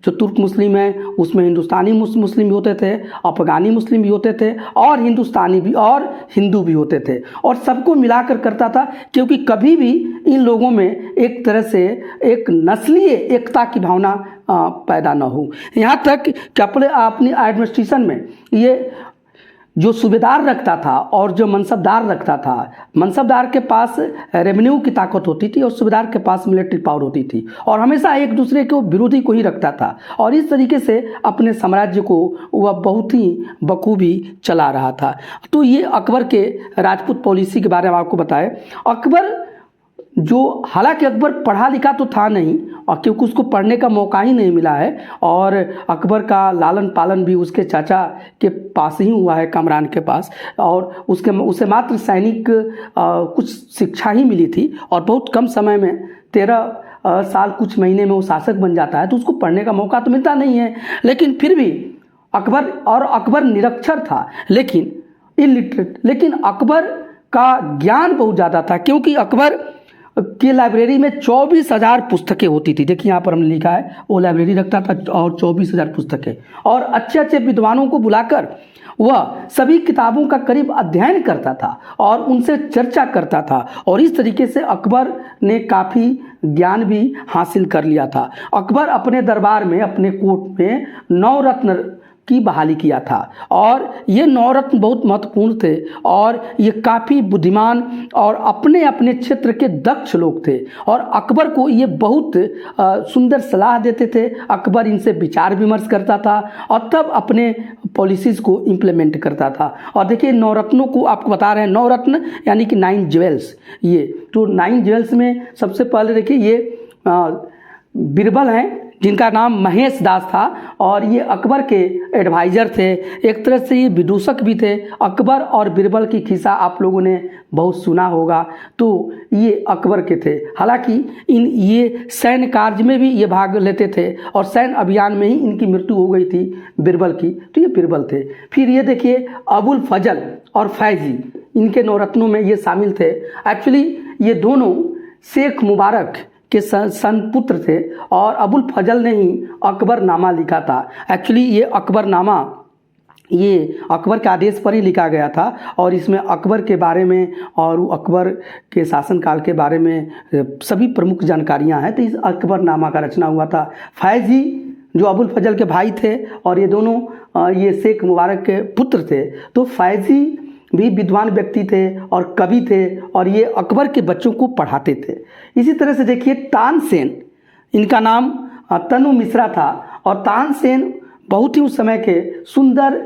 जो तुर्क मुस्लिम है, उसमें हिंदुस्तानी मुस्लिम भी होते थे, अफगानी मुस्लिम भी होते थे और हिंदुस्तानी भी और हिंदू भी होते थे, और सबको मिलाकर करता था, क्योंकि कभी भी इन लोगों में एक तरह से एक नस्लीय एकता की भावना पैदा न हो। यहाँ तक कि अपनी एडमिनिस्ट्रेशन में ये जो सूबेदार रखता था और जो मनसबदार रखता था, मनसबदार के पास रेवेन्यू की ताकत होती थी और सूबेदार के पास मिलिट्री पावर होती थी, और हमेशा एक दूसरे के विरोधी को ही रखता था, और इस तरीके से अपने साम्राज्य को वह बहुत ही बखूबी चला रहा था। तो ये अकबर के राजपूत पॉलिसी के बारे में आपको बताए। अकबर हालांकि अकबर पढ़ा लिखा तो था नहीं, और क्योंकि उसको पढ़ने का मौका ही नहीं मिला है, और अकबर का लालन पालन भी उसके चाचा के पास ही हुआ है, कामरान के पास, और उसे मात्र सैनिक कुछ शिक्षा ही मिली थी, और बहुत कम समय में 13 साल कुछ महीने में वो शासक बन जाता है, तो उसको पढ़ने का मौका तो मिलता नहीं है। लेकिन फिर भी अकबर निरक्षर था, लेकिन इलिटरेट, लेकिन अकबर का ज्ञान बहुत ज़्यादा था, क्योंकि अकबर की लाइब्रेरी में 24,000 पुस्तकें होती थी। देखिए यहाँ पर हमने लिखा है, वो लाइब्रेरी रखता था और 24,000 पुस्तकें, और अच्छे अच्छे विद्वानों को बुलाकर वह सभी किताबों का करीब अध्ययन करता था और उनसे चर्चा करता था, और इस तरीके से अकबर ने काफ़ी ज्ञान भी हासिल कर लिया था। अकबर अपने दरबार में, अपने कोर्ट में 9 रत्न की बहाली किया था, और ये 9 रत्न बहुत महत्वपूर्ण थे, और ये काफ़ी बुद्धिमान और अपने अपने क्षेत्र के दक्ष लोग थे, और अकबर को ये बहुत सुंदर सलाह देते थे। अकबर इनसे विचार विमर्श करता था और तब अपने पॉलिसीज़ को इम्प्लीमेंट करता था। और देखिए नवरत्नों को आपको बता रहे हैं, नवरत्न यानी कि 9 ज्वेल्स। ये तो 9 ज्वेल्स में सबसे पहले देखिए ये बीरबल हैं जिनका नाम महेश दास था और ये अकबर के एडवाइज़र थे। एक तरह से ये विदूषक भी थे। अकबर और बीरबल की खिस्सा आप लोगों ने बहुत सुना होगा, तो ये अकबर के थे। हालांकि ये सैन्य कार्य में भी ये भाग लेते थे और सैन्य अभियान में ही इनकी मृत्यु हो गई थी बीरबल की, तो ये बीरबल थे। फिर ये देखिए अबुल फजल और फैजी, इनके नवरत्नों में ये शामिल थे। एक्चुअली ये दोनों शेख मुबारक के संपुत्र थे और अबुल फजल ने ही अकबरनामा लिखा था। एक्चुअली ये अकबरनामा ये अकबर के आदेश पर ही लिखा गया था और इसमें अकबर के बारे में और अकबर के शासनकाल के बारे में सभी प्रमुख जानकारियां हैं। तो इस अकबरनामा का रचना हुआ था। फैजी जो अबुल फजल के भाई थे और ये दोनों ये शेख मुबारक के पुत्र थे। तो फैजी भी विद्वान व्यक्ति थे और कवि थे और ये अकबर के बच्चों को पढ़ाते थे। इसी तरह से देखिए तानसेन, इनका नाम तनु मिश्रा था और तानसेन बहुत ही उस समय के सुंदर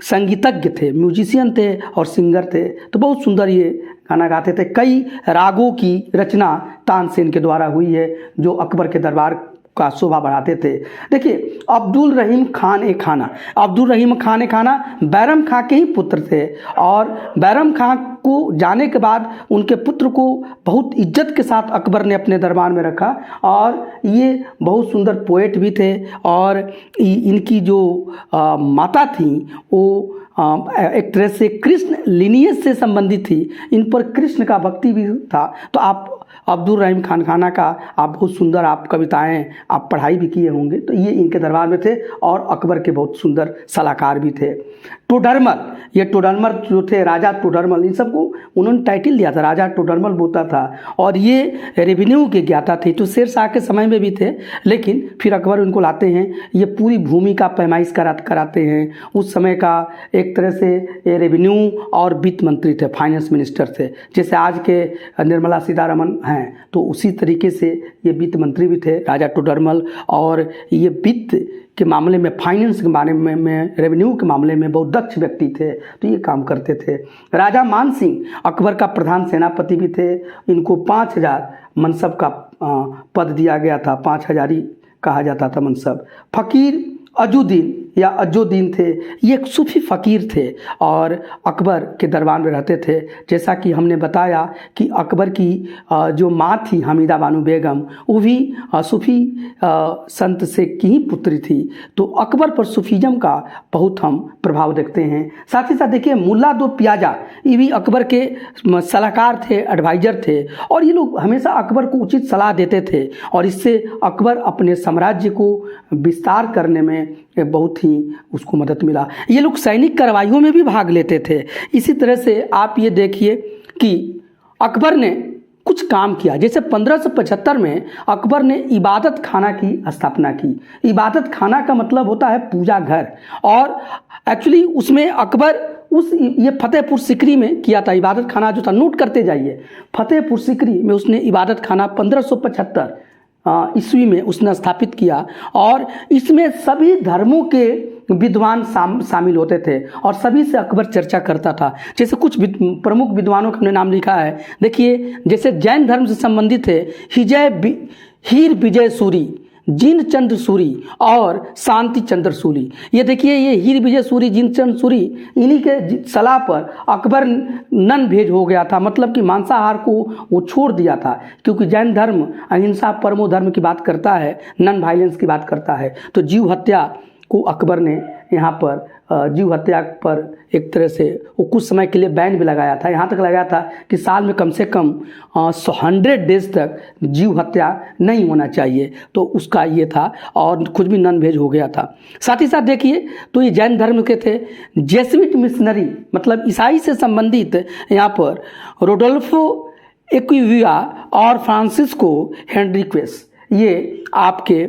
संगीतज्ञ थे, म्यूजिशियन थे और सिंगर थे। तो बहुत सुंदर ये गाना गाते थे। कई रागों की रचना तानसेन के द्वारा हुई है जो अकबर के दरबार का शोभा बढ़ाते थे। देखिए अब्दुल रहीम खान ए खाना, अब्दुल रहीम खान ए खाना बैरम खां के ही पुत्र थे और बैरम खां को जाने के बाद उनके पुत्र को बहुत इज्जत के साथ अकबर ने अपने दरबार में रखा और ये बहुत सुंदर पोएट भी थे और इनकी जो माता थी वो एक तरह से कृष्ण लिनियज से संबंधित थी। इन पर कृष्ण का भक्ति भी था। तो आप अब्दुल रहीम खान खाना का आप बहुत सुंदर आप कविताएं आप पढ़ाई भी किए होंगे। तो ये इनके दरबार में थे और अकबर के बहुत सुंदर सलाहकार भी थे। टोडरमल, ये टोडरमल जो थे राजा टोडरमल, इन सबको उन्होंने टाइटल दिया था, राजा टोडरमल बोलता था और ये रेवेन्यू के ज्ञाता थे। तो शेर शाह के समय में भी थे लेकिन फिर अकबर उनको लाते हैं, ये पूरी भूमि का पैमाइश कराते हैं। उस समय का एक तरह से ये रेवेन्यू और वित्त मंत्री थे, फाइनेंस मिनिस्टर थे, जैसे आज के निर्मला सीतारमण हैं। तो उसी तरीके से ये वित्त मंत्री भी थे राजा टोडरमल और ये वित्त के मामले में, फाइनेंस के बारे में, रेवेन्यू के मामले में बहुत दक्ष व्यक्ति थे। तो ये काम करते थे। राजा मान सिंह अकबर का प्रधान सेनापति भी थे। इनको 5000 मनसब का पद दिया गया था, 5000 ही कहा जाता था मनसब। फकीर अजुद्दीन या अजुद्दीन थे, ये एक सूफी फ़कीर थे और अकबर के दरबार में रहते थे। जैसा कि हमने बताया कि अकबर की जो माँ थी हमीदा बानो बेगम, वो भी सूफी संत से की ही पुत्री थी। तो अकबर पर सूफीज़म का बहुत हम प्रभाव देखते हैं। साथ ही साथ देखिए मुल्ला दो प्याजा, ये भी अकबर के सलाहकार थे, एडवाइज़र थे और ये लोग हमेशा अकबर को उचित सलाह देते थे और इससे अकबर अपने साम्राज्य को विस्तार करने में बहुत ही उसको मदद मिला। ये लोग सैनिक कार्रवाइयों में भी भाग लेते थे। इसी तरह से आप ये देखिए कि अकबर ने कुछ काम किया। जैसे 1575 में अकबर ने इबादत खाना की स्थापना की। इबादत खाना का मतलब होता है पूजा घर और एक्चुअली उसमें अकबर ये फतेहपुर सिकरी में किया था। इबादत खाना जो था, नोट करते जाइए, फतेहपुर सिकरी में उसने इबादत खाना 1575 ईस्वी में उसने स्थापित किया और इसमें सभी धर्मों के विद्वान शामिल होते थे और सभी से अकबर चर्चा करता था। जैसे कुछ प्रमुख विद्वानों का हमने नाम लिखा है। देखिए जैसे जैन धर्म से संबंधित है हीर विजय सूरी, जिन चंद्र सूरी और शांति चंद्र सूरी। ये देखिए ये हीर विजय सूरी, जिन चंद्र सूरी, इन्हीं के सलाह पर अकबर नन भेज हो गया था। मतलब कि मांसाहार को वो छोड़ दिया था क्योंकि जैन धर्म अहिंसा परमो धर्म की बात करता है, नन वायलेंस की बात करता है। तो जीव हत्या को अकबर ने यहाँ पर जीव हत्या पर एक तरह से वो कुछ समय के लिए बैन भी लगाया था। यहाँ तक लगाया था कि साल में कम से कम 100 डेज तक जीव हत्या नहीं होना चाहिए। तो उसका ये था और खुद भी नन भेज हो गया था। साथ ही साथ देखिए तो ये जैन धर्म के थे। जेसुइट मिशनरी मतलब ईसाई से संबंधित यहाँ पर रोडोल्फो एक्विविया और फ्रांसिस्को हेनरिक्वेस, ये आपके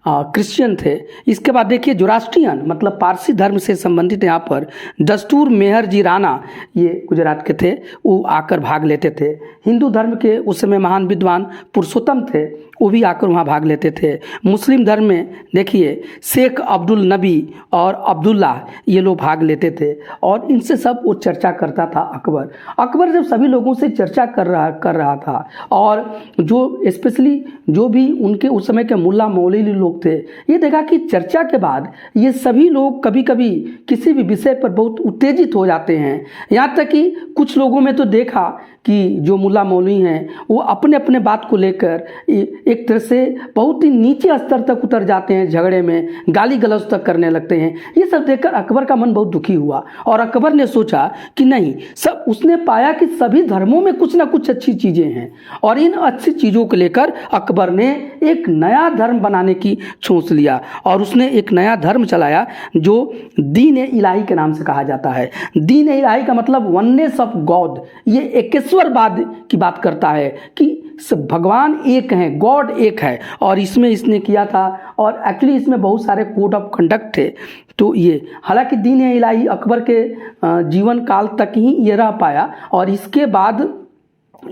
क्रिश्चियन थे। इसके बाद देखिए जोरास्ट्रियन मतलब पारसी धर्म से संबंधित यहाँ पर दस्तूर मेहर जी राणा, ये गुजरात के थे, वो आकर भाग लेते थे। हिंदू धर्म के उस समय महान विद्वान पुरुषोत्तम थे वो भी आकर वहाँ भाग लेते थे। मुस्लिम धर्म में देखिए शेख अब्दुल नबी और अब्दुल्ला ये लोग भाग लेते थे और इनसे सब वो चर्चा करता था अकबर। अकबर जब सभी लोगों से चर्चा कर रहा था और जो स्पेशली जो भी उनके उस समय के मुल्ला मौलवी लोग थे, ये देखा कि चर्चा के बाद ये सभी लोग कभी कभी किसी भी विषय पर बहुत उत्तेजित हो जाते हैं। यहाँ तक कि कुछ लोगों में तो देखा कि जो मुल्ला मौलवी हैं वो अपने अपने बात को लेकर एक तरह से बहुत ही नीचे स्तर तक उतर जाते हैं, झगड़े में गाली गलौज तक करने लगते हैं। ये सब देखकर अकबर का मन बहुत दुखी हुआ और अकबर ने सोचा कि नहीं, सब उसने पाया कि सभी धर्मों में कुछ ना कुछ अच्छी चीज़ें हैं और इन अच्छी चीज़ों को लेकर अकबर ने एक नया धर्म बनाने की सोच लिया और उसने एक नया धर्म चलाया जो दीन इलाही के नाम से कहा जाता है। दीन इलाही का मतलब वननेस ऑफ गॉड, ये एकेश्वरवाद की बात करता है कि भगवान एक हैं, गॉड एक है। और इसमें इसने किया था और एक्चुअली इसमें बहुत सारे कोड ऑफ कंडक्ट थे। तो ये हालांकि दीन इलाही अकबर के जीवन काल तक ही ये रह पाया और इसके बाद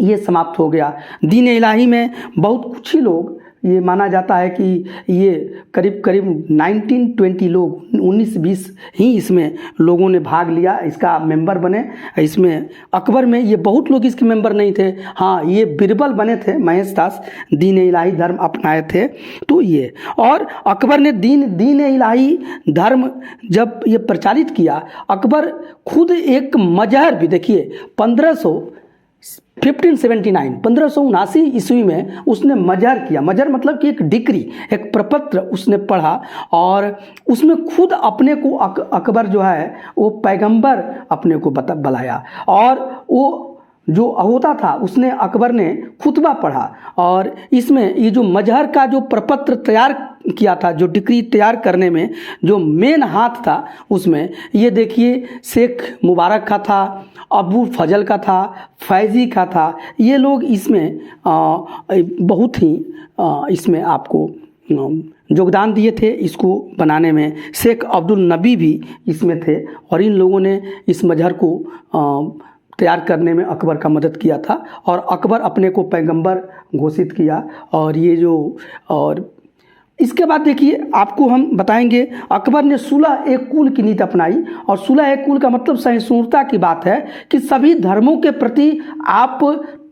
ये समाप्त हो गया। दीन इलाही में बहुत कुछ ही लोग, ये माना जाता है कि ये करीब करीब 19-20 लोग, 19-20 ही इसमें लोगों ने भाग लिया, इसका मेंबर बने। इसमें अकबर में ये बहुत लोग इसके मेंबर नहीं थे। हाँ, ये बिरबल बने थे, महेश दास दीन इलाही धर्म अपनाए थे। तो ये और अकबर ने दीन इलाही धर्म जब ये प्रचारित किया, अकबर खुद एक मजहर भी, देखिए 1579 ईस्वी में उसने मजहर किया। मजहर मतलब कि एक डिक्री, एक प्रपत्र उसने पढ़ा और उसमें खुद अपने को अकबर जो है वो पैगंबर अपने को बुलाया और वो जो होता था उसने अकबर ने खुतबा पढ़ा और इसमें ये जो मजहर का जो प्रपत्र तैयार किया था, जो डिक्री तैयार करने में जो मेन हाथ था उसमें ये देखिए शेख मुबारक का था, अबू फजल का था, फैज़ी का था। ये लोग इसमें बहुत ही इसमें आपको योगदान दिए थे इसको बनाने में। शेख अब्दुल नबी भी इसमें थे और इन लोगों ने इस मजहर को तैयार करने में अकबर का मदद किया था और अकबर अपने को पैगंबर घोषित किया। और ये जो और इसके बाद देखिए आपको हम बताएंगे अकबर ने सुलह एक कुल की नीति अपनाई और सुलह एक कुल का मतलब सहिष्णुता की बात है कि सभी धर्मों के प्रति आप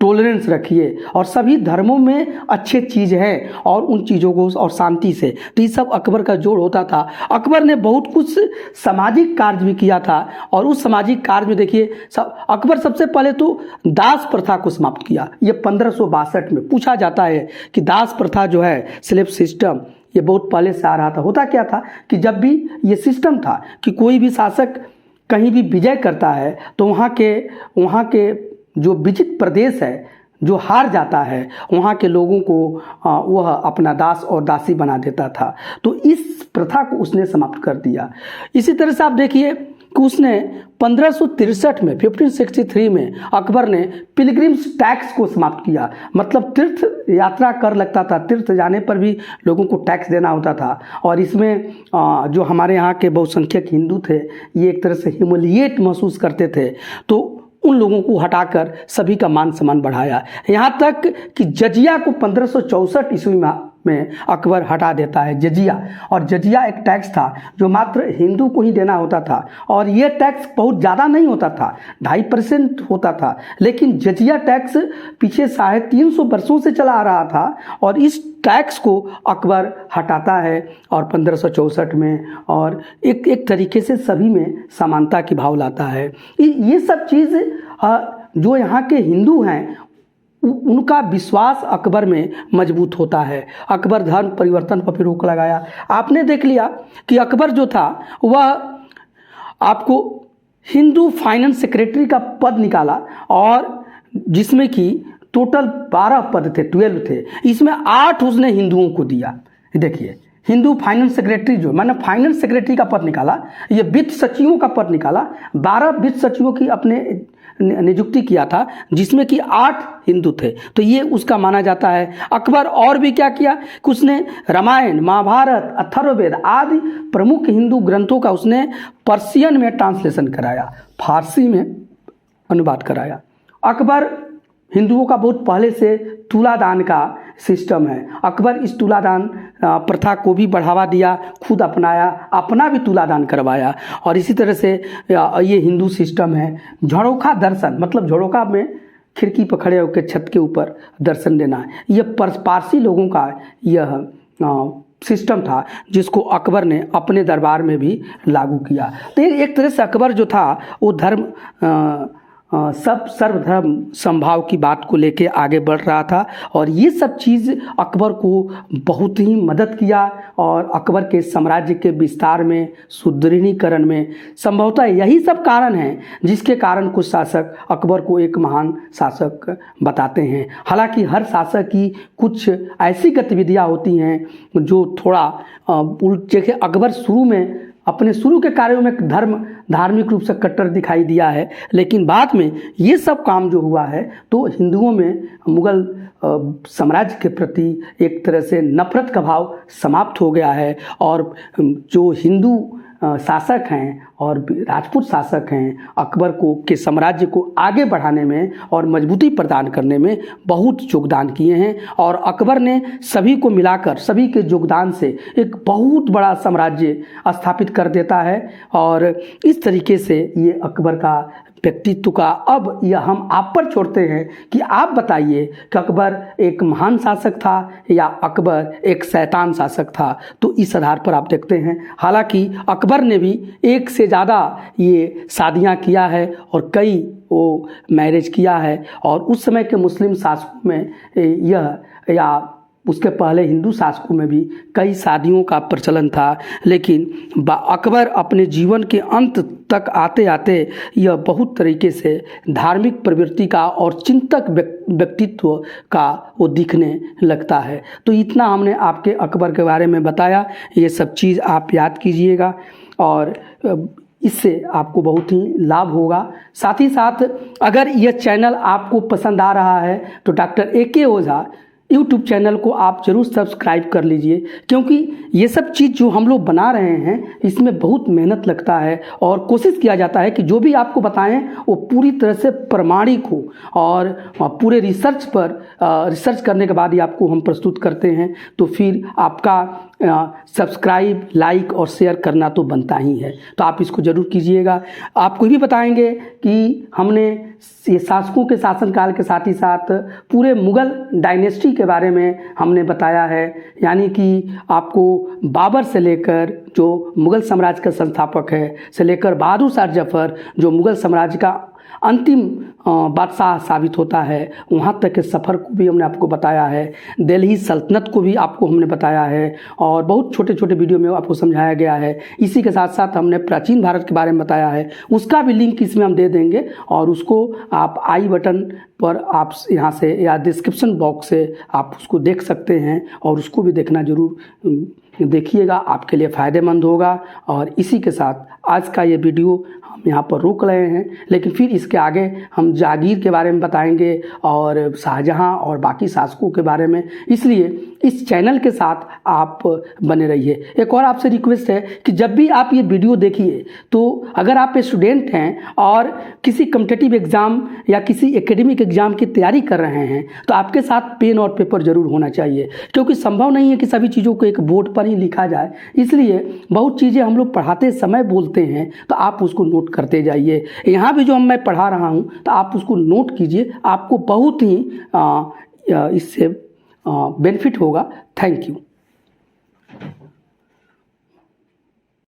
टॉलरेंस रखिए और सभी धर्मों में अच्छे चीज़ है और उन चीज़ों को और शांति से। तो ये सब अकबर का जोड़ होता था। अकबर ने बहुत कुछ सामाजिक कार्य भी किया था और उस सामाजिक कार्य में देखिए अकबर सबसे पहले तो दास प्रथा को समाप्त किया। ये 1562 में पूछा जाता है कि दास प्रथा जो है स्लेव सिस्टम, ये बहुत पहले से आ रहा था। होता क्या था कि जब भी ये सिस्टम था कि कोई भी शासक कहीं भी विजय करता है तो वहाँ के जो विजित प्रदेश है, जो हार जाता है, वहाँ के लोगों को वह अपना दास और दासी बना देता था। तो इस प्रथा को उसने समाप्त कर दिया। इसी तरह से आप देखिए कि उसने 1563 में अकबर ने पिलग्रिम्स टैक्स को समाप्त किया। मतलब तीर्थ यात्रा कर लगता था, तीर्थ जाने पर भी लोगों को टैक्स देना होता था और इसमें जो हमारे यहाँ के बहुसंख्यक हिंदू थे ये एक तरह से ह्यूमिलिएट महसूस करते थे, तो उन लोगों को हटाकर सभी का मान सम्मान बढ़ाया। यहाँ तक कि जजिया को 1564 ईस्वी में अकबर हटा देता है, जजिया। और जजिया एक टैक्स था जो मात्र हिंदू को ही देना होता था और ये टैक्स बहुत ज़्यादा नहीं होता था, 2.5% होता था। लेकिन जजिया टैक्स पीछे 350 वर्षों से चला आ रहा था और इस टैक्स को अकबर हटाता है और 1564 में और एक तरीके से सभी में समानता की भाव लाता है। ये सब चीज़ जो यहाँ के हिंदू हैं उनका विश्वास अकबर में मजबूत होता है। अकबर धर्म परिवर्तन पर फिर रोक लगाया। आपने देख लिया कि अकबर जो था वह आपको हिंदू फाइनेंस सेक्रेटरी का पद निकाला और जिसमें कि टोटल 12 पद थे, 12 थे, इसमें 8 उसने हिंदुओं को दिया। देखिए हिंदू फाइनेंस सेक्रेटरी जो मैंने फाइनेंस सेक्रेटरी का पद निकाला, ये वित्त सचिवों का पद निकाला, 12 वित्त सचिवों की अपने नियुक्ति किया था जिसमें कि 8 हिंदू थे। तो ये उसका माना जाता है। अकबर और भी क्या किया कि उसने रामायण, महाभारत, अथर्ववेद आदि प्रमुख हिंदू ग्रंथों का उसने पर्शियन में ट्रांसलेशन कराया, फारसी में अनुवाद कराया। अकबर हिंदुओं का बहुत पहले से तुलादान का सिस्टम है। अकबर इस तुलादान प्रथा को भी बढ़ावा दिया, खुद अपनाया, अपना भी तुलादान करवाया। और इसी तरह से ये हिंदू सिस्टम है। झरोखा दर्शन मतलब झरोखा में खिड़की पर खड़े होकर छत के ऊपर दर्शन देना, यह पारसी लोगों का यह सिस्टम था जिसको अकबर ने अपने दरबार में भी लागू किया। तो एक तरह से अकबर जो था वो सब सर्वधर्म समभाव की बात को लेके आगे बढ़ रहा था। और ये सब चीज़ अकबर को बहुत ही मदद किया और अकबर के साम्राज्य के विस्तार में, सुदृढ़ीकरण में संभवतः यही सब कारण हैं जिसके कारण कुछ शासक अकबर को एक महान शासक बताते हैं। हालांकि हर शासक की कुछ ऐसी गतिविधियां होती हैं जो थोड़ा उल्ट, जैसे अकबर शुरू में अपने शुरू के कार्यों में धार्मिक रूप से कट्टर दिखाई दिया है, लेकिन बाद में ये सब काम जो हुआ है तो हिंदुओं में मुगल साम्राज्य के प्रति एक तरह से नफरत का भाव समाप्त हो गया है। और जो हिंदू शासक हैं और राजपूत शासक हैं अकबर के साम्राज्य को आगे बढ़ाने में और मजबूती प्रदान करने में बहुत योगदान किए हैं। और अकबर ने सभी को मिलाकर, सभी के योगदान से एक बहुत बड़ा साम्राज्य स्थापित कर देता है। और इस तरीके से ये अकबर का व्यक्तित्व का, अब यह हम आप पर छोड़ते हैं कि आप बताइए कि अकबर एक महान शासक था या अकबर एक शैतान शासक था। तो इस आधार पर आप देखते हैं। हालांकि अकबर ने भी एक से ज़्यादा ये शादियां किया है और कई वो मैरिज किया है। और उस समय के मुस्लिम शासकों में यह, या उसके पहले हिंदू शासकों में भी कई शादियों का प्रचलन था। लेकिन अकबर अपने जीवन के अंत तक आते आते यह बहुत तरीके से धार्मिक प्रवृत्ति का और चिंतक व्यक्तित्व का वो दिखने लगता है। तो इतना हमने आपके अकबर के बारे में बताया। ये सब चीज़ आप याद कीजिएगा और इससे आपको बहुत ही लाभ होगा। साथ ही साथ अगर यह चैनल आपको पसंद आ रहा है तो डॉक्टर AK ओझा यूट्यूब चैनल को आप जरूर सब्सक्राइब कर लीजिए, क्योंकि ये सब चीज़ जो हम लोग बना रहे हैं इसमें बहुत मेहनत लगता है और कोशिश किया जाता है कि जो भी आपको बताएं वो पूरी तरह से प्रमाणिक हो और पूरे रिसर्च करने के बाद ही आपको हम प्रस्तुत करते हैं। तो फिर आपका सब्सक्राइब, लाइक और शेयर करना तो बनता ही है। तो आप इसको ज़रूर कीजिएगा। आपको भी बताएंगे कि हमने ये शासकों के शासनकाल के साथ ही साथ पूरे मुग़ल डायनेस्टी के बारे में हमने बताया है। यानी कि आपको बाबर से लेकर जो मुग़ल साम्राज्य का संस्थापक है से लेकर बहादुर शाह जफ़र जो मुग़ल साम्राज्य का अंतिम बादशाह साबित होता है, वहाँ तक के सफ़र को भी हमने आपको बताया है। दिल्ली सल्तनत को भी आपको हमने बताया है और बहुत छोटे छोटे वीडियो में आपको समझाया गया है। इसी के साथ साथ हमने प्राचीन भारत के बारे में बताया है, उसका भी लिंक इसमें हम दे देंगे और उसको आप आई बटन पर आप यहाँ से या डिस्क्रिप्शन बॉक्स से आप उसको देख सकते हैं और उसको भी देखना जरूर देखिएगा, आपके लिए फ़ायदेमंद होगा। और इसी के साथ आज का ये वीडियो हम यहाँ पर रोक रहे हैं, लेकिन फिर इसके आगे हम जागीर के बारे में बताएंगे और शाहजहां और बाकी शासकों के बारे में। इसलिए इस चैनल के साथ आप बने रहिए। एक और आपसे रिक्वेस्ट है कि जब भी आप ये वीडियो देखिए तो अगर आप स्टूडेंट हैं और किसी कॉम्पिटिटिव एग्ज़ाम या किसी एकेडमिक एग्ज़ाम की तैयारी कर रहे हैं तो आपके साथ पेन और पेपर ज़रूर होना चाहिए, क्योंकि संभव नहीं है कि सभी चीज़ों को एक बोर्ड पर ही लिखा जाए। इसलिए बहुत चीज़ें हम लोग पढ़ाते समय बोलते हैं तो आप उसको नोट करते जाइए। यहाँ भी जो मैं पढ़ा रहा हूँ तो आप उसको नोट कीजिए, आपको बहुत ही इससे बेनिफिट होगा। Thank you.